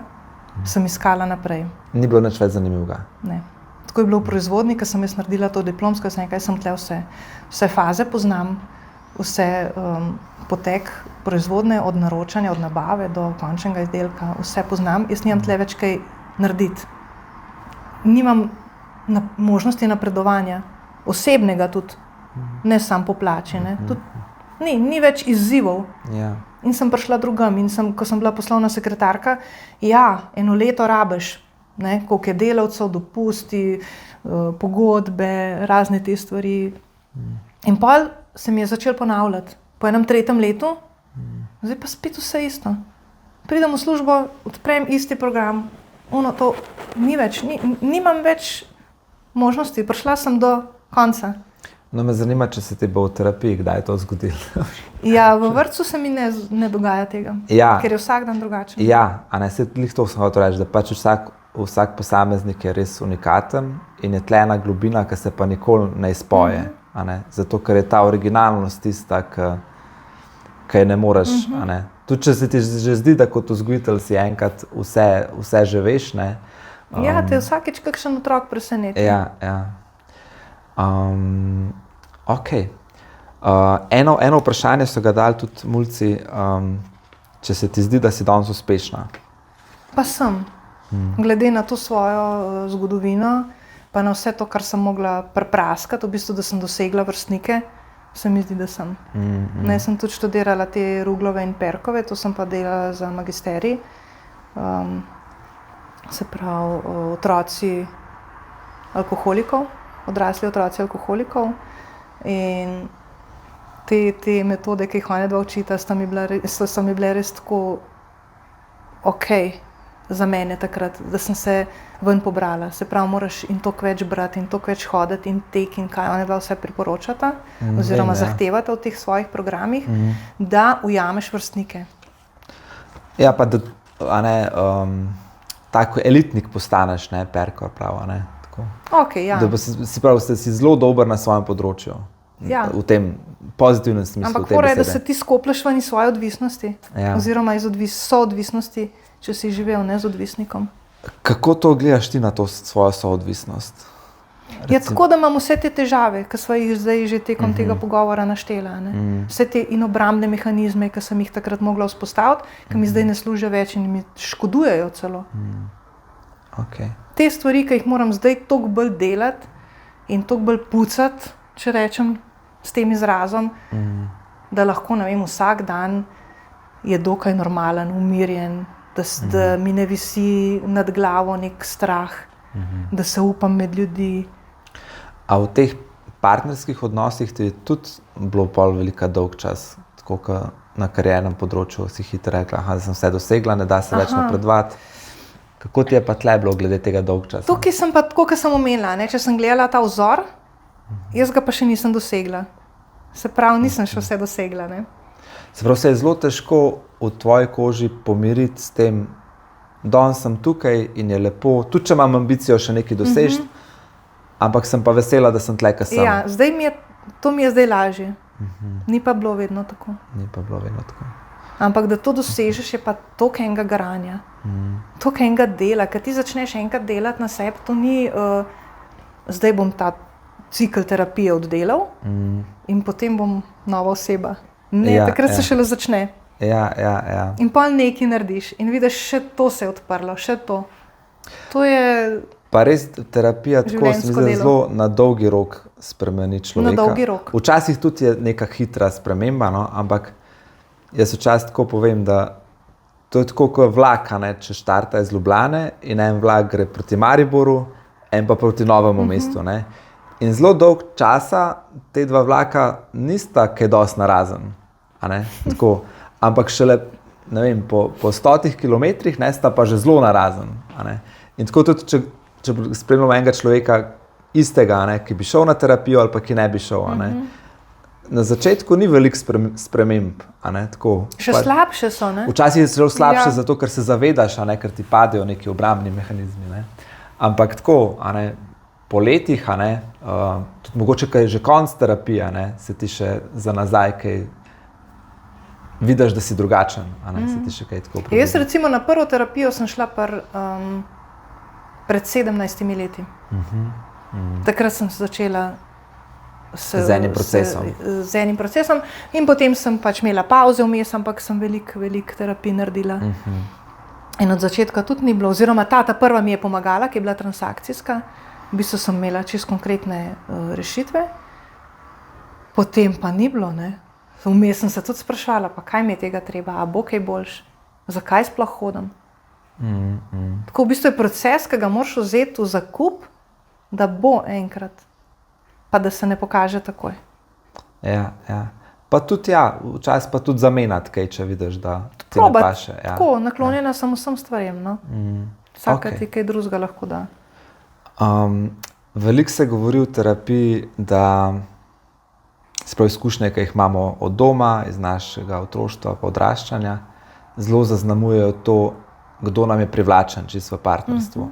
sem iskala naprej. Ni bilo nič več zanimivega? Ne. Tako je bilo v proizvodnji, ko sem jaz naredila to diplomsko, sem tle vse faze poznam, vse potek proizvodnje, od naročanja, od nabave do končnega izdelka, vse poznam. Jaz nimam tle več kaj narediti. Nimam možnosti napredovanja, osebnega tudi, ne samo po plači. Ni več izzivov. In sem prišla drugam. In ko sem bila poslovna sekretarka, eno leto rabiš, koliko je delavcev, dopusti, pogodbe, razne te stvari. In pol se mi je začel ponavljati. Po enem 3. letu, zdaj pa spet vse isto. Pridem v službo, odprem isti program, to ni več, nimam več možnosti, prišla sem do konca. No, me zanima, če se ti bo v terapiji, kdaj je to zgodilo. V vrtcu se mi ne dogaja tega, ker je vsak dan drugačen. Se to sem hotel reči, da pač vsak posameznik je res unikaten in je tle ena globina, ki se pa nikoli ne izpoje. Zato, ker je ta originalnost tista, ki je ne moreš Tudi če se ti že zdi, da kot vzgojitelj si enkrat vse že veš, ne? Ja, te vsakeč kakšen otrok preseneti. Ja. Ok. Eno vprašanje so ga dali tudi mulci, če se ti zdi, da si danes uspešna. Pa sem. Glede na to svojo zgodovino, pa na vse to, kar sem mogla prepraskati, v bistvu, da sem dosegla vrstnike, se mi zdi, da sem. Ne, sem tudi študirala te Ruglove in Perkove, to sem pa delala za magisterij. Se pravi, otroci alkoholikov, odrasli otroci alkoholikov. In te metode, ki jih ona dva učita, so mi bile res tako okej za mene takrat, da sem se ven pobrala. Se pravi, moraš in toliko več brati, in toliko več hoditi, in tek, in kaj ona dva vse priporočata, oziroma zahtevata v teh svojih programih, da ujameš vrstnike. Ja, pa da, tako elitnik postaneš, ne, Perkor prav, ne, tako. Okay, ja. Da si zelo dober na svojem področju, v tem pozitivnem smislu te besede. Ampak mora je, da se ti skopleš ven iz svoje odvisnosti, oziroma iz soodvisnosti, če si živel, ne, z odvisnikom. Kako to gledaš ti na to svojo soodvisnost? Ja, tako da imam vse te težave, ki sva jih zdaj že tekom tega pogovora naštela. Vse te obrambne mehanizme, ki sem jih takrat mogla vzpostaviti, ki mi zdaj ne služijo več in mi škodujejo celo. Okay. Te stvari, ki jih moram zdaj toliko bolj delati in toliko bolj pucati, če rečem s tem izrazom, da lahko, ne vem, vsak dan je dokaj normalen, umirjen, da mi ne visi nad glavo nek strah, da se upam med ljudi. A v teh partnerskih odnosih ti je tudi bilo pol velika dolg čas, tako kot na kariernem področju si hitro rekla, da sem vse dosegla, ne da se več napredovati. Kako ti je pa tle bilo glede tega dolg časa? Tukaj sem pa tako, kot sem omenila, ne? Če sem gledala ta vzor, jaz ga pa še nisem dosegla. Se pravi, nisem še vse dosegla. Ne? Se pravi, se je zelo težko v tvoji koži pomiriti s tem, danes sem tukaj in je lepo, tudi če imam ambicijo še nekaj dosežiti, ampak sem pa vesela, da sem tle, kaj sem. Ja, to mi je zdaj lažje. Ni pa bilo vedno tako. Ampak da to dosežeš, je pa toliko enega garanja, toliko enega dela. Kad ti začneš enkrat delati na sebi, to ni, zdaj bom ta cikl terapije oddelal in potem bom nova oseba. Ne, takrat se šele začne. Ja. In pol nekaj narediš in vidiš, še to se je odprlo, še to. To je pa res terapija tako se mi zdi zelo na dolgi rok spremeni človeka. Na dolgi rok. Včasih tudi je neka hitra sprememba, no? Ampak jaz včasih tako povem, da to je tako kot vlak, ne? Če štarta iz Ljubljane in en vlak gre proti Mariboru, en pa proti Novemu mestu. Ne? In zelo dolg časa te dva vlaka nista kaj dosti narazen. Tako, ampak šele, ne vem, po 100 kilometrih sta pa že zelo narazen. In tako tudi, če spremljamo enega človeka istega, ki bi šel na terapijo ali pa ki ne bi šel. Na začetku ni veliko sprememb. Še slabše so, ne? Včasih je zelo slabše, zato ker se zavedaš, ker ti padejo neki obrambni mehanizmi. Ne? Ampak tako, po letih, tudi mogoče, kaj je že konc terapije, se ti še za nazaj kaj vidiš, da si drugačen, se ti še kaj tako prebudi. Jaz recimo na prvo terapijo sem šla pred 17 leti. Takrat sem začela z enim procesom in potem sem pač imela pauze vmes, ampak sem veliko terapij naredila. In od začetka tudi ni bilo, oziroma ta prva mi je pomagala, ki je bila transakcijska. V bistvu sem imela čisto konkretne rešitve, potem pa ni bilo, ne. Vmes sem se tudi sprašvala, pa kaj mi je tega treba, a bo kaj boljš, zakaj sploh hodim. Tako v bistvu je proces, ki ga moraš vzeti v zakup, da bo enkrat, pa da se ne pokaže takoj. Ja. Pa tudi včasih pa tudi zamenjati kaj, če vidiš, da ti ne paše. Tako, naklonjena sem vsem stvarem, no. Vsaka ti kaj drugega lahko da. Veliko se govori v terapiji, da sprav izkušnje, ki jih imamo od doma, iz našega otroštva pa odraščanja, zelo zaznamujejo to, kdo nam je privlačen čisto v partnerstvu.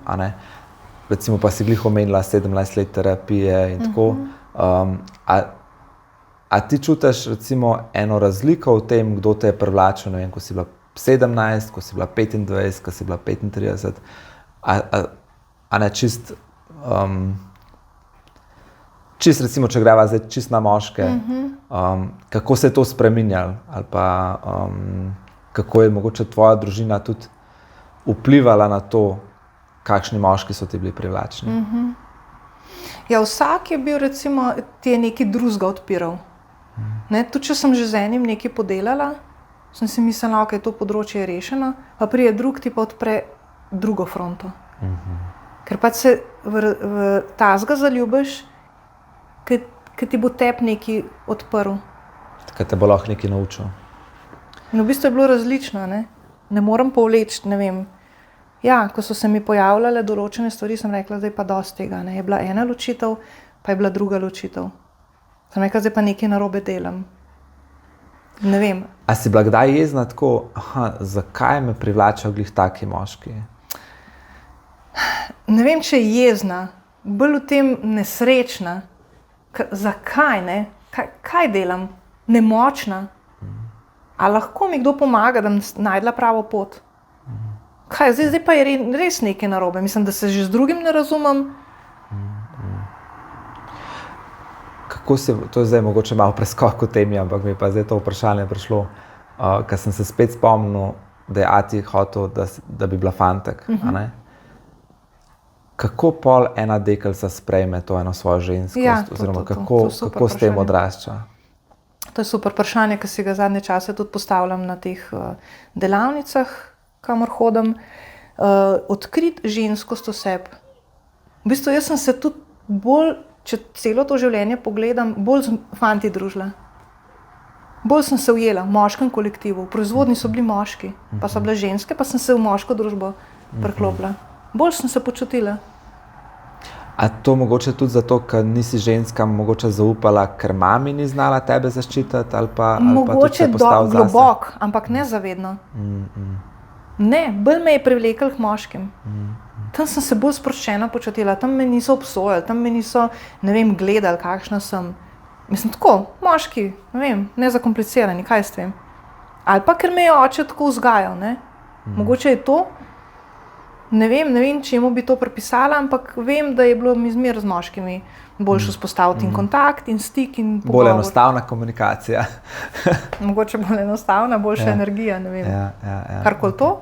Recimo pa si glih omenila 17 let terapije in tako. A ti čutiš recimo eno razliko v tem, kdo te je privlačil, ne vem, ko si bila 17, ko si bila 25, ko si bila 35, a ne čist, recimo, če greva zdaj čist na moške, kako se je to spreminjalo ali pa kako je mogoče tvoja družina tudi vplivala na to, kakšni moški so ti bili privlačni? Ja, vsak je bil, recimo, ti je nekaj drugega odpiral. Tudi če sem že z enim nekaj podelala, sem si mislila, da je to področje rešeno, pa prije drug ti pa odpre drugo fronto. Ker pač se v tazga zaljubiš, ki ti bo tep nekaj odprl. Ker te bo lahko nekaj naučil. In v bistvu je bilo različno, ne morem povleči, ne vem. Ja, ko so se mi pojavljale določene stvari, sem rekla, zdaj pa dosti tega. Je bila ena ločitev, pa je bila druga ločitev. Sem rekla, zdaj pa nekaj narobe delam. Ne vem. A si bila kdaj jezna tako, zakaj me privlačajo glih taki moški? Ne vem, če je jezna, bolj v tem nesrečna. Zakaj, ne? Kaj delam? Nemočna? A lahko mi kdo pomaga, da najdla pravo pot? Kaj, zdaj pa je res nekaj narobe. Mislim, da se že z drugim ne razumem. Kako se, to je zdaj mogoče malo preskok v temi, ampak mi je pa zdaj to vprašanje prišlo, ker sem se spet spomnil, da je Ati hotel, da bi bila fantek. Kako pol ena deklica sprejme to eno svojo ženskost, oziroma kako s tem odrašča? To je super vprašanje, ki si ga zadnje čase tudi postavljam na teh delavnicah, kamor hodim. Odkriti ženskost v sebi. V bistvu jaz sem se tudi bolj, če celo to življenje pogledam, bolj z fanti družila. Bolj sem se ujela v moškem kolektivu. V proizvodni so bili moški, pa so bile ženske, pa sem se v moško družbo priklopila. Bolj sem se počutila. A to mogoče tudi zato, ker nisi ženska mogoče zaupala, ker mami ni znala tebe zaščititi ali pa mogoče globok, ampak ne zavedno. Ne, bolj me je privlekel k moškim. Tam sem se bolj sproščena počutila, tam me niso obsojali, tam me niso, ne vem, gledali, kakšna sem. Mislim, tako, moški, ne vem, nezakomplicirani, kaj s tem. Ali pa ker me je oče tako vzgajal, ne. Mogoče je to. Ne vem, čemu bi to pripisala, ampak vem, da je bilo mi zmer z moškimi boljše vzpostaviti in kontakt in stik in pogovor. Bolj enostavna komunikacija. Mogoče bolj enostavna, boljša energija, ne vem. Karkoli to.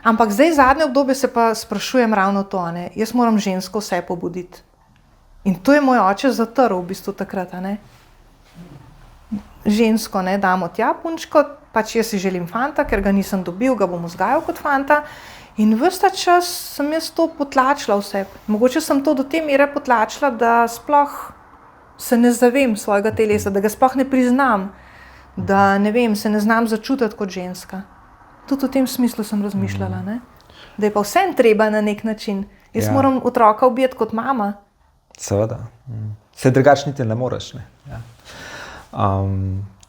Ampak zdaj zadnje obdobje se pa sprašujem ravno to, ne. Jaz moram žensko vse pobuditi. In to je moj oče zatrl v bistvu takrat, ne. Žensko, ne, damo tja punčko, pač jaz si želim fanta, ker ga nisem dobil, ga bom vzgajal kot fanta. In ves ta čas sem jaz to potlačila vse. Mogoče sem to do te mere potlačila, da sploh se ne zavem svojega telesa, da ga sploh ne priznam, da ne vem, se ne znam začutiti kot ženska. Tudi v tem smislu sem razmišljala, ne? Da je pa vsem treba na nek način. Jaz moram otroka ubijati kot mama. Seveda. Se drugače niti ne moreš, ne? Ja.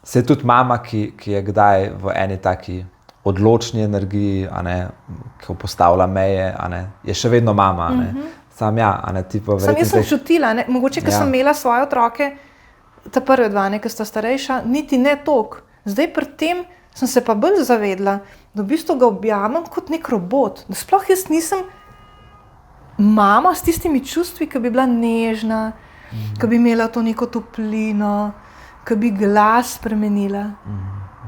Se tudi mama, ki je kdaj v eni taki odločni energiji, ki postavlja meje, je še vedno mama. Sam jaz sem čutila, mogoče, ker sem imela svoje otroke, ta prve dva, ki sta starejša, niti ne toliko. Zdaj pri tem sem se pa bolj zavedla, da v bistvu ga objamem kot nek robot. Da sploh jaz nisem mama s tistimi čustvi, ki bi bila nežna, ki bi imela to neko toplino, ki bi glas spremenila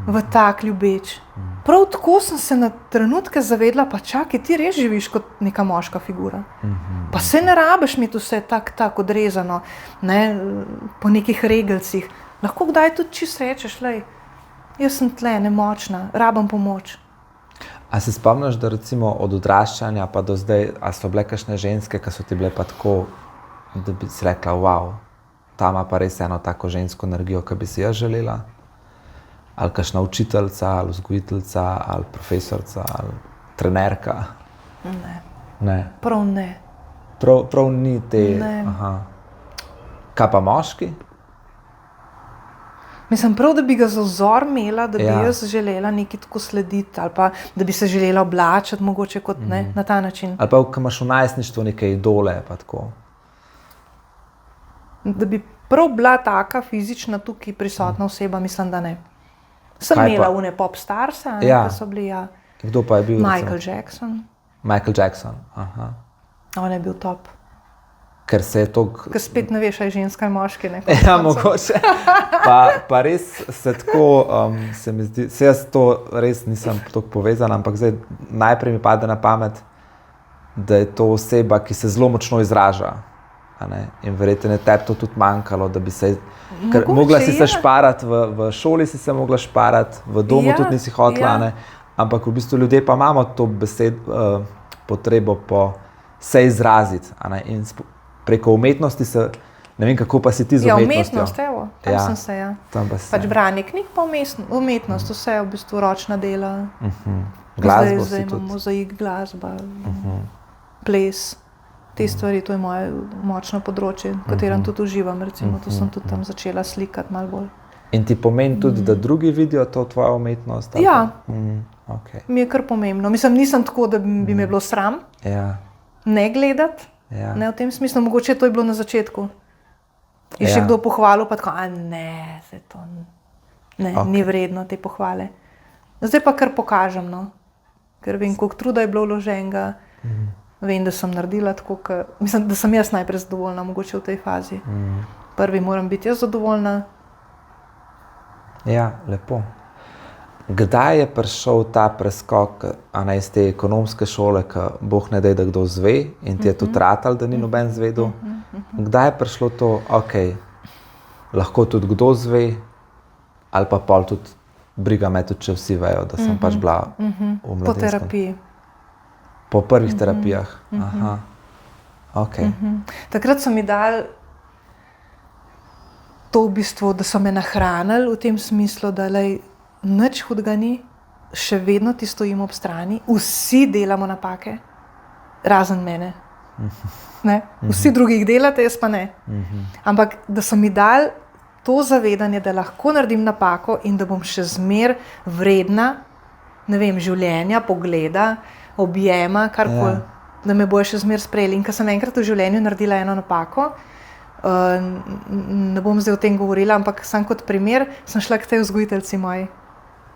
v tak ljubeč. Prav tako sem se na trenutke zavedla, pa čakaj, ti res živiš kot neka moška figura. Pa se ne rabiš imeti vse tako odrezano, ne, po nekih regelcih. Lahko kdaj tudi čisto rečeš, lej, jaz sem tle, nemočna, rabim pomoč. A se spomniš, da recimo od odraščanja pa do zdaj, a so bile kakšne ženske, ki so ti bile pa tako, da bi si rekla, wow, ta ima pa res eno tako žensko energijo, ki bi si jaz želela? Ali kakšna učiteljica, ali vzgojiteljica, ali profesorca, ali trenerka? Ne. Prav ne. Prav ni te... Ne. Aha. Kaj pa moški? Mislim, prav, da bi ga za vzor imela, da bi jaz želela nekaj tako slediti, ali pa da bi se želela oblačiti mogoče kot ne, na ta način. Ali pa, ko imaš v najstništvu neke idole, pa tako? Da bi prav bila taka fizična tukaj prisotna oseba, mislim, da ne. Sem Kaj imela pa? une pop starsa, Ja. ki so bili, ja. Kdo pa je bil? Michael recimo? Jackson, Michael Jackson. Aha. on je bil top. Ker se je to. Ker spet ne veš, ali je ženska ali moški. Ne, Ja, mogoče. Pa res se tako, se mi zdi, se jaz to res nisem tako povezan, ampak zdaj najprej mi pade na pamet, da je to oseba, ki se zelo močno izraža. A ne? In verjetno je tebi to tudi manjkalo, da bi se. Ker Mogoče, mogla si se ja. šparati, v šoli si se mogla šparati, v domu Ja, tudi nisi hotela, ja. ne? Ampak v bistvu ljudje pa imamo to potrebo po se izraziti. A ne? In preko umetnosti se, ne vem, kako pa si ti z Ja, umetnostjo. umetnost, evo, tam Ja. sem se, ja. Tam pa si. Pač branje knjig, pa umetnost, vse je v bistvu ročna dela. Glasbo zdaj si imam tudi. mozaik, glasba, ples. Te stvari, to je moje močno področje, v katerem tudi uživam. Recimo, to sem tudi tam začela slikati malo bolj. In ti pomeni tudi, da drugi vidijo to tvojo umetnost? ali Ja. pa? Okay. Mi je kar pomembno. Mislim, nisem tako, da bi me bilo sram Ja, ne gledati. ja. Ne v tem smislu, mogoče to je bilo na začetku. Je še Ja. kdo pohvalil, pa tako, a ne, se to ne, Okej. ni vredno te pohvale. Zdaj pa kar pokažem, no. Ker vem, koliko truda je bilo vloženega. Vem, da sem naredila tako, mislim, da sem jaz najprej zadovoljna, mogoče v tej fazi. Prvi moram biti jaz zadovoljna. Ja, lepo. Kdaj je prišel ta preskok, a ne iz te ekonomske šole, ki boh ne daj, da kdo zve in ti je tudi ratal, da ni noben zvedel? Kdaj je prišlo to, ok, lahko tudi kdo zve, ali pa pol tudi briga me tudi, če vsi vejo, da sem pač bila v Po mladinskem. terapiji. Po prvih terapijah. Aha. Ok. Takrat so mi dali to v bistvu, da so me nahranili v tem smislu, da lej, nič hudega ni, še vedno ti stojimo ob strani, vsi delamo napake, razen mene. Ne? Vsi drugi jih delate, jaz pa ne. Ampak da so mi dali to zavedanje, da lahko naredim napako in da bom še zmer vredna, ne vem, življenja, pogleda, objema, karkoli, da me bojo še zmer sprejeli. In ko sem enkrat v življenju naredila eno napako, ne bom zdaj o tem govorila, ampak sam kot primer, sem šla k tej vzgojiteljici moji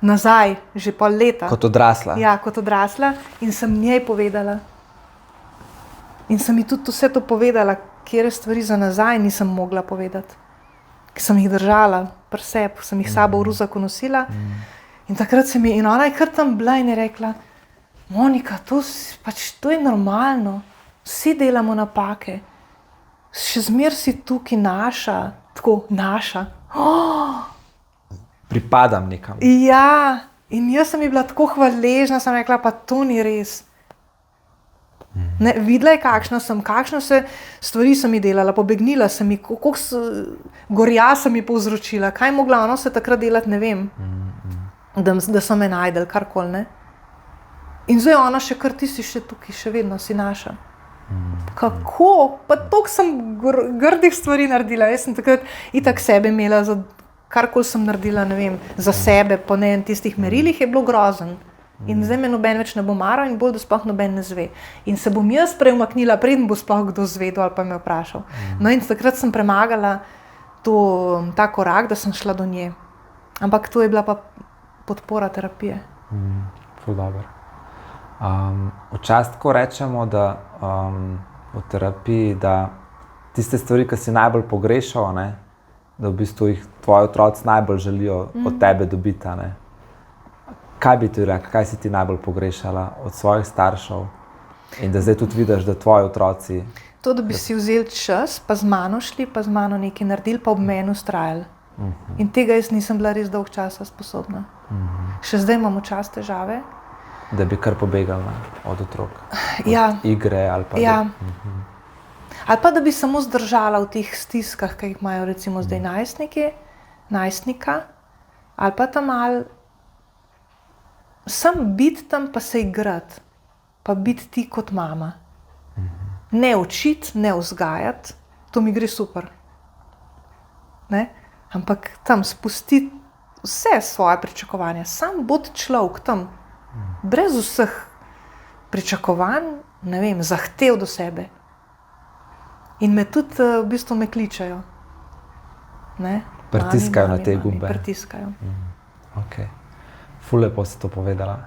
nazaj, že pol leta. Kot odrasla. Ja, kot odrasla in sem njej povedala. In sem ji tudi vse to povedala, kjer stvari za nazaj nisem mogla povedati. Ker sem jih držala pri sebi, sem jih sabo v ruzaku nosila. In takrat se mi, in ona je kar tam bila in je rekla, Monika, to je normalno, vsi delamo napake, še zmer si tukaj naša, tako naša. Pripadam nekam. Ja, in jaz sem ji bila tako hvaležna, sem rekla, pa to ni res. Ne, videla je, kakšne vse stvari sem ji delala, pobegnila sem ji, gorja sem ji povzročila, kaj je mogla ona se takrat delati, ne vem, da so me najdel, karkoli, ne. In zdaj ona še kar ti si še tukaj, še vedno si naša. Kako? Pa toliko sem grdih stvari naredila, jaz sem takrat itak sebe imela, za karkoli sem naredila, ne vem, za sebe, po ne tistih merilih je bilo grozen. In zdaj me noben več ne bo maral in bolj, da sploh noben ne zve. In se bom jaz preumaknila, preden bo sploh kdo zvedel ali pa me vprašal. No in takrat sem premagala ta korak, da sem šla do nje. Ampak to je bila pa podpora terapije. Ful dobro. Včasih tako rečemo, da v terapiji, da tiste stvari, ki si najbolj pogrešal, ne, da v bistvu jih tvoji otroci najbolj želijo od tebe dobiti. Ne. Kaj bi ti rekla, kaj si ti najbolj pogrešala od svojih staršev in da zdaj tudi vidiš, da tvoji otroci... To, da bi si vzeli čas, pa z mano šli, pa z mano nekaj naredili, pa ob meni vztrajali. In tega jaz nisem bila res dolg časa sposobna. Še zdaj imamo čas težave. Da bi kar pobegali od otrok. Ja. Od igre ali pa... Ja. Ali pa da bi samo zdržala v teh stiskah, ki jih imajo recimo zdaj najstnika, ali pa tam malo sam biti tam, pa se igrati, pa biti ti kot mama. Ne učiti, ne vzgajati, to mi gre super. Ne? Ampak tam spustiti vse svoje pričakovanja, sam bod človek tam, brez vseh pričakovanj, ne vem, zahtev do sebe. In me tudi v bistvu me kličajo. Ne? Pritiskajo na te mami, gumbe. Pritiskajo. Okay. Ful lepo si to povedala.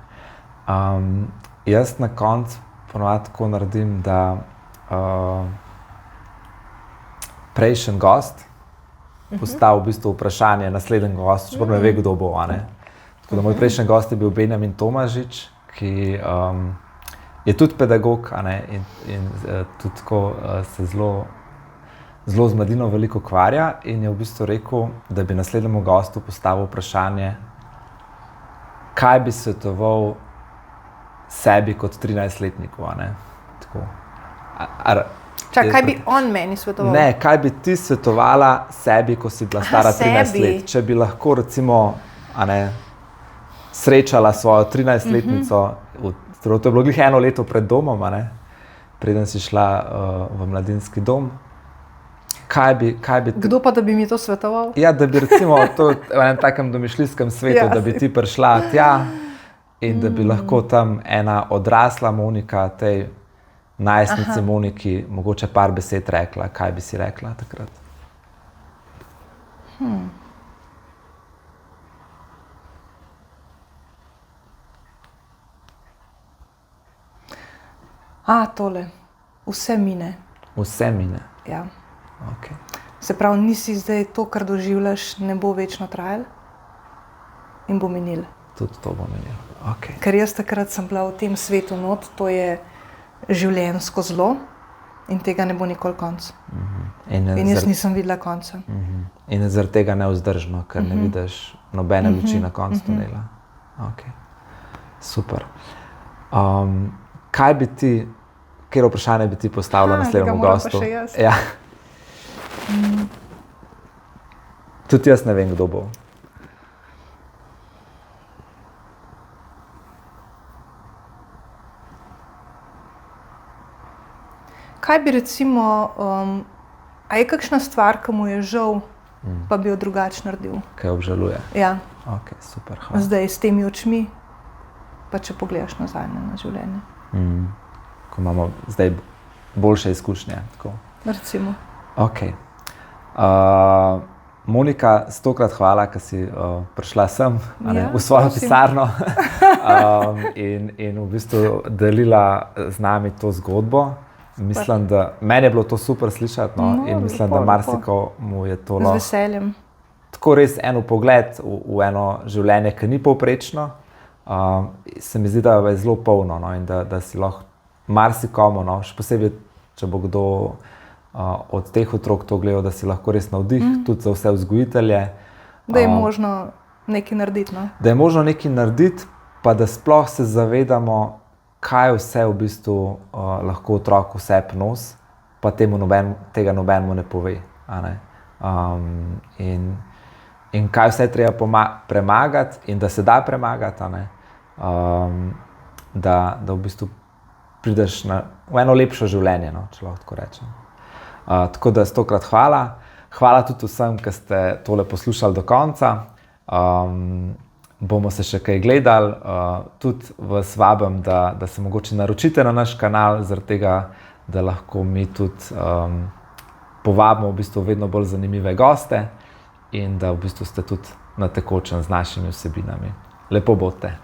Jaz na koncu ponovadi tako naredim, da prejšnji gost postavi v bistvu vprašanje naslednjemu gostu, čeprav ne ve, kdo bo. Tako da moj prejšnji gost je bil Benjamin Tomažič, ki je tudi pedagog in tudi tako se zelo z mladino veliko ukvarja in je v bistvu rekel, da bi naslednjemu gostu postavil vprašanje, kaj bi svetoval sebi kot 13-letniku. Kaj bi on meni svetoval? Ne, kaj bi ti svetovala sebi, ko si bila stara 13 let? Če bi lahko recimo srečala svojo 13-letnico, to je bilo glih 1 leto pred domom, preden si šla v mladinski dom. Kaj bi Kdo pa, da bi mi to svetoval? Ja, da bi recimo to v enem takem domišljijskem svetu, da bi ti prišla tja in da bi lahko tam ena odrasla Monika tej najstnici Moniki mogoče par besed rekla. Kaj bi si rekla takrat? Tole. Vse mine. Vse mine? Ja. Okay. Se pravi, nisi zdaj to, kar doživljaš, ne bo večno trajalo in bo minilo. Tudi to bo minilo. Okay. Ker jaz takrat sem bila v tem svetu not, to je življenjsko zlo in tega ne bo nikoli konc. In jaz nisem videla konca. In je zaradi tega nevzdržno, ker ne vidiš nobene luči na koncu tunela. Okay. Super. Kaj bi ti, katero vprašanje bi ti postavila naslednjemu gostu? Ja. Tudi jaz ne vem, kdo bo. Kaj bi recimo, a je kakšna stvar, ki mu je žal, pa bi jo drugače naredil? Kaj obžaluje? Ja. Ok, super, hvala. Zdaj s temi očmi, pa če pogledaš nazaj na življenje. Ko imamo zdaj boljše izkušnje. Tako. Recimo. Ok. Monika, 100-krat hvala, ker si prišla sem v svojo pisarno in v bistvu delila z nami to zgodbo. Mislim, da meni je bilo to super slišati in mislim, da marsikomu je to z veseljem. Tako res en pogled v eno življenje, ki ni povprečno. Se mi zdi, da je zelo polno in da si lahko marsikomu, še posebej, če bo kdo od teh otrok to gledal, da si lahko res navdih, tudi za vse vzgojitelje. Da je možno nekaj narediti. Da je možno nekaj narediti, pa da sploh se zavedamo, kaj vse v bistvu lahko otrok vseb nos, pa tega nobenemu ne pove. In kaj vse treba premagati in da se da premagati, da v bistvu prideš v eno lepšo življenje, če lahko tako rečem. Tako da 100-krat hvala. Hvala tudi vsem, ki ste tole poslušali do konca. Bomo se še kaj gledali. Tudi vas vabim, da se mogoče naročite na naš kanal, zaradi tega, da lahko mi tudi povabimo v bistvu vedno bolj zanimive goste in da v bistvu ste tudi na tekočem z našimi vsebinami. Lepo bodite.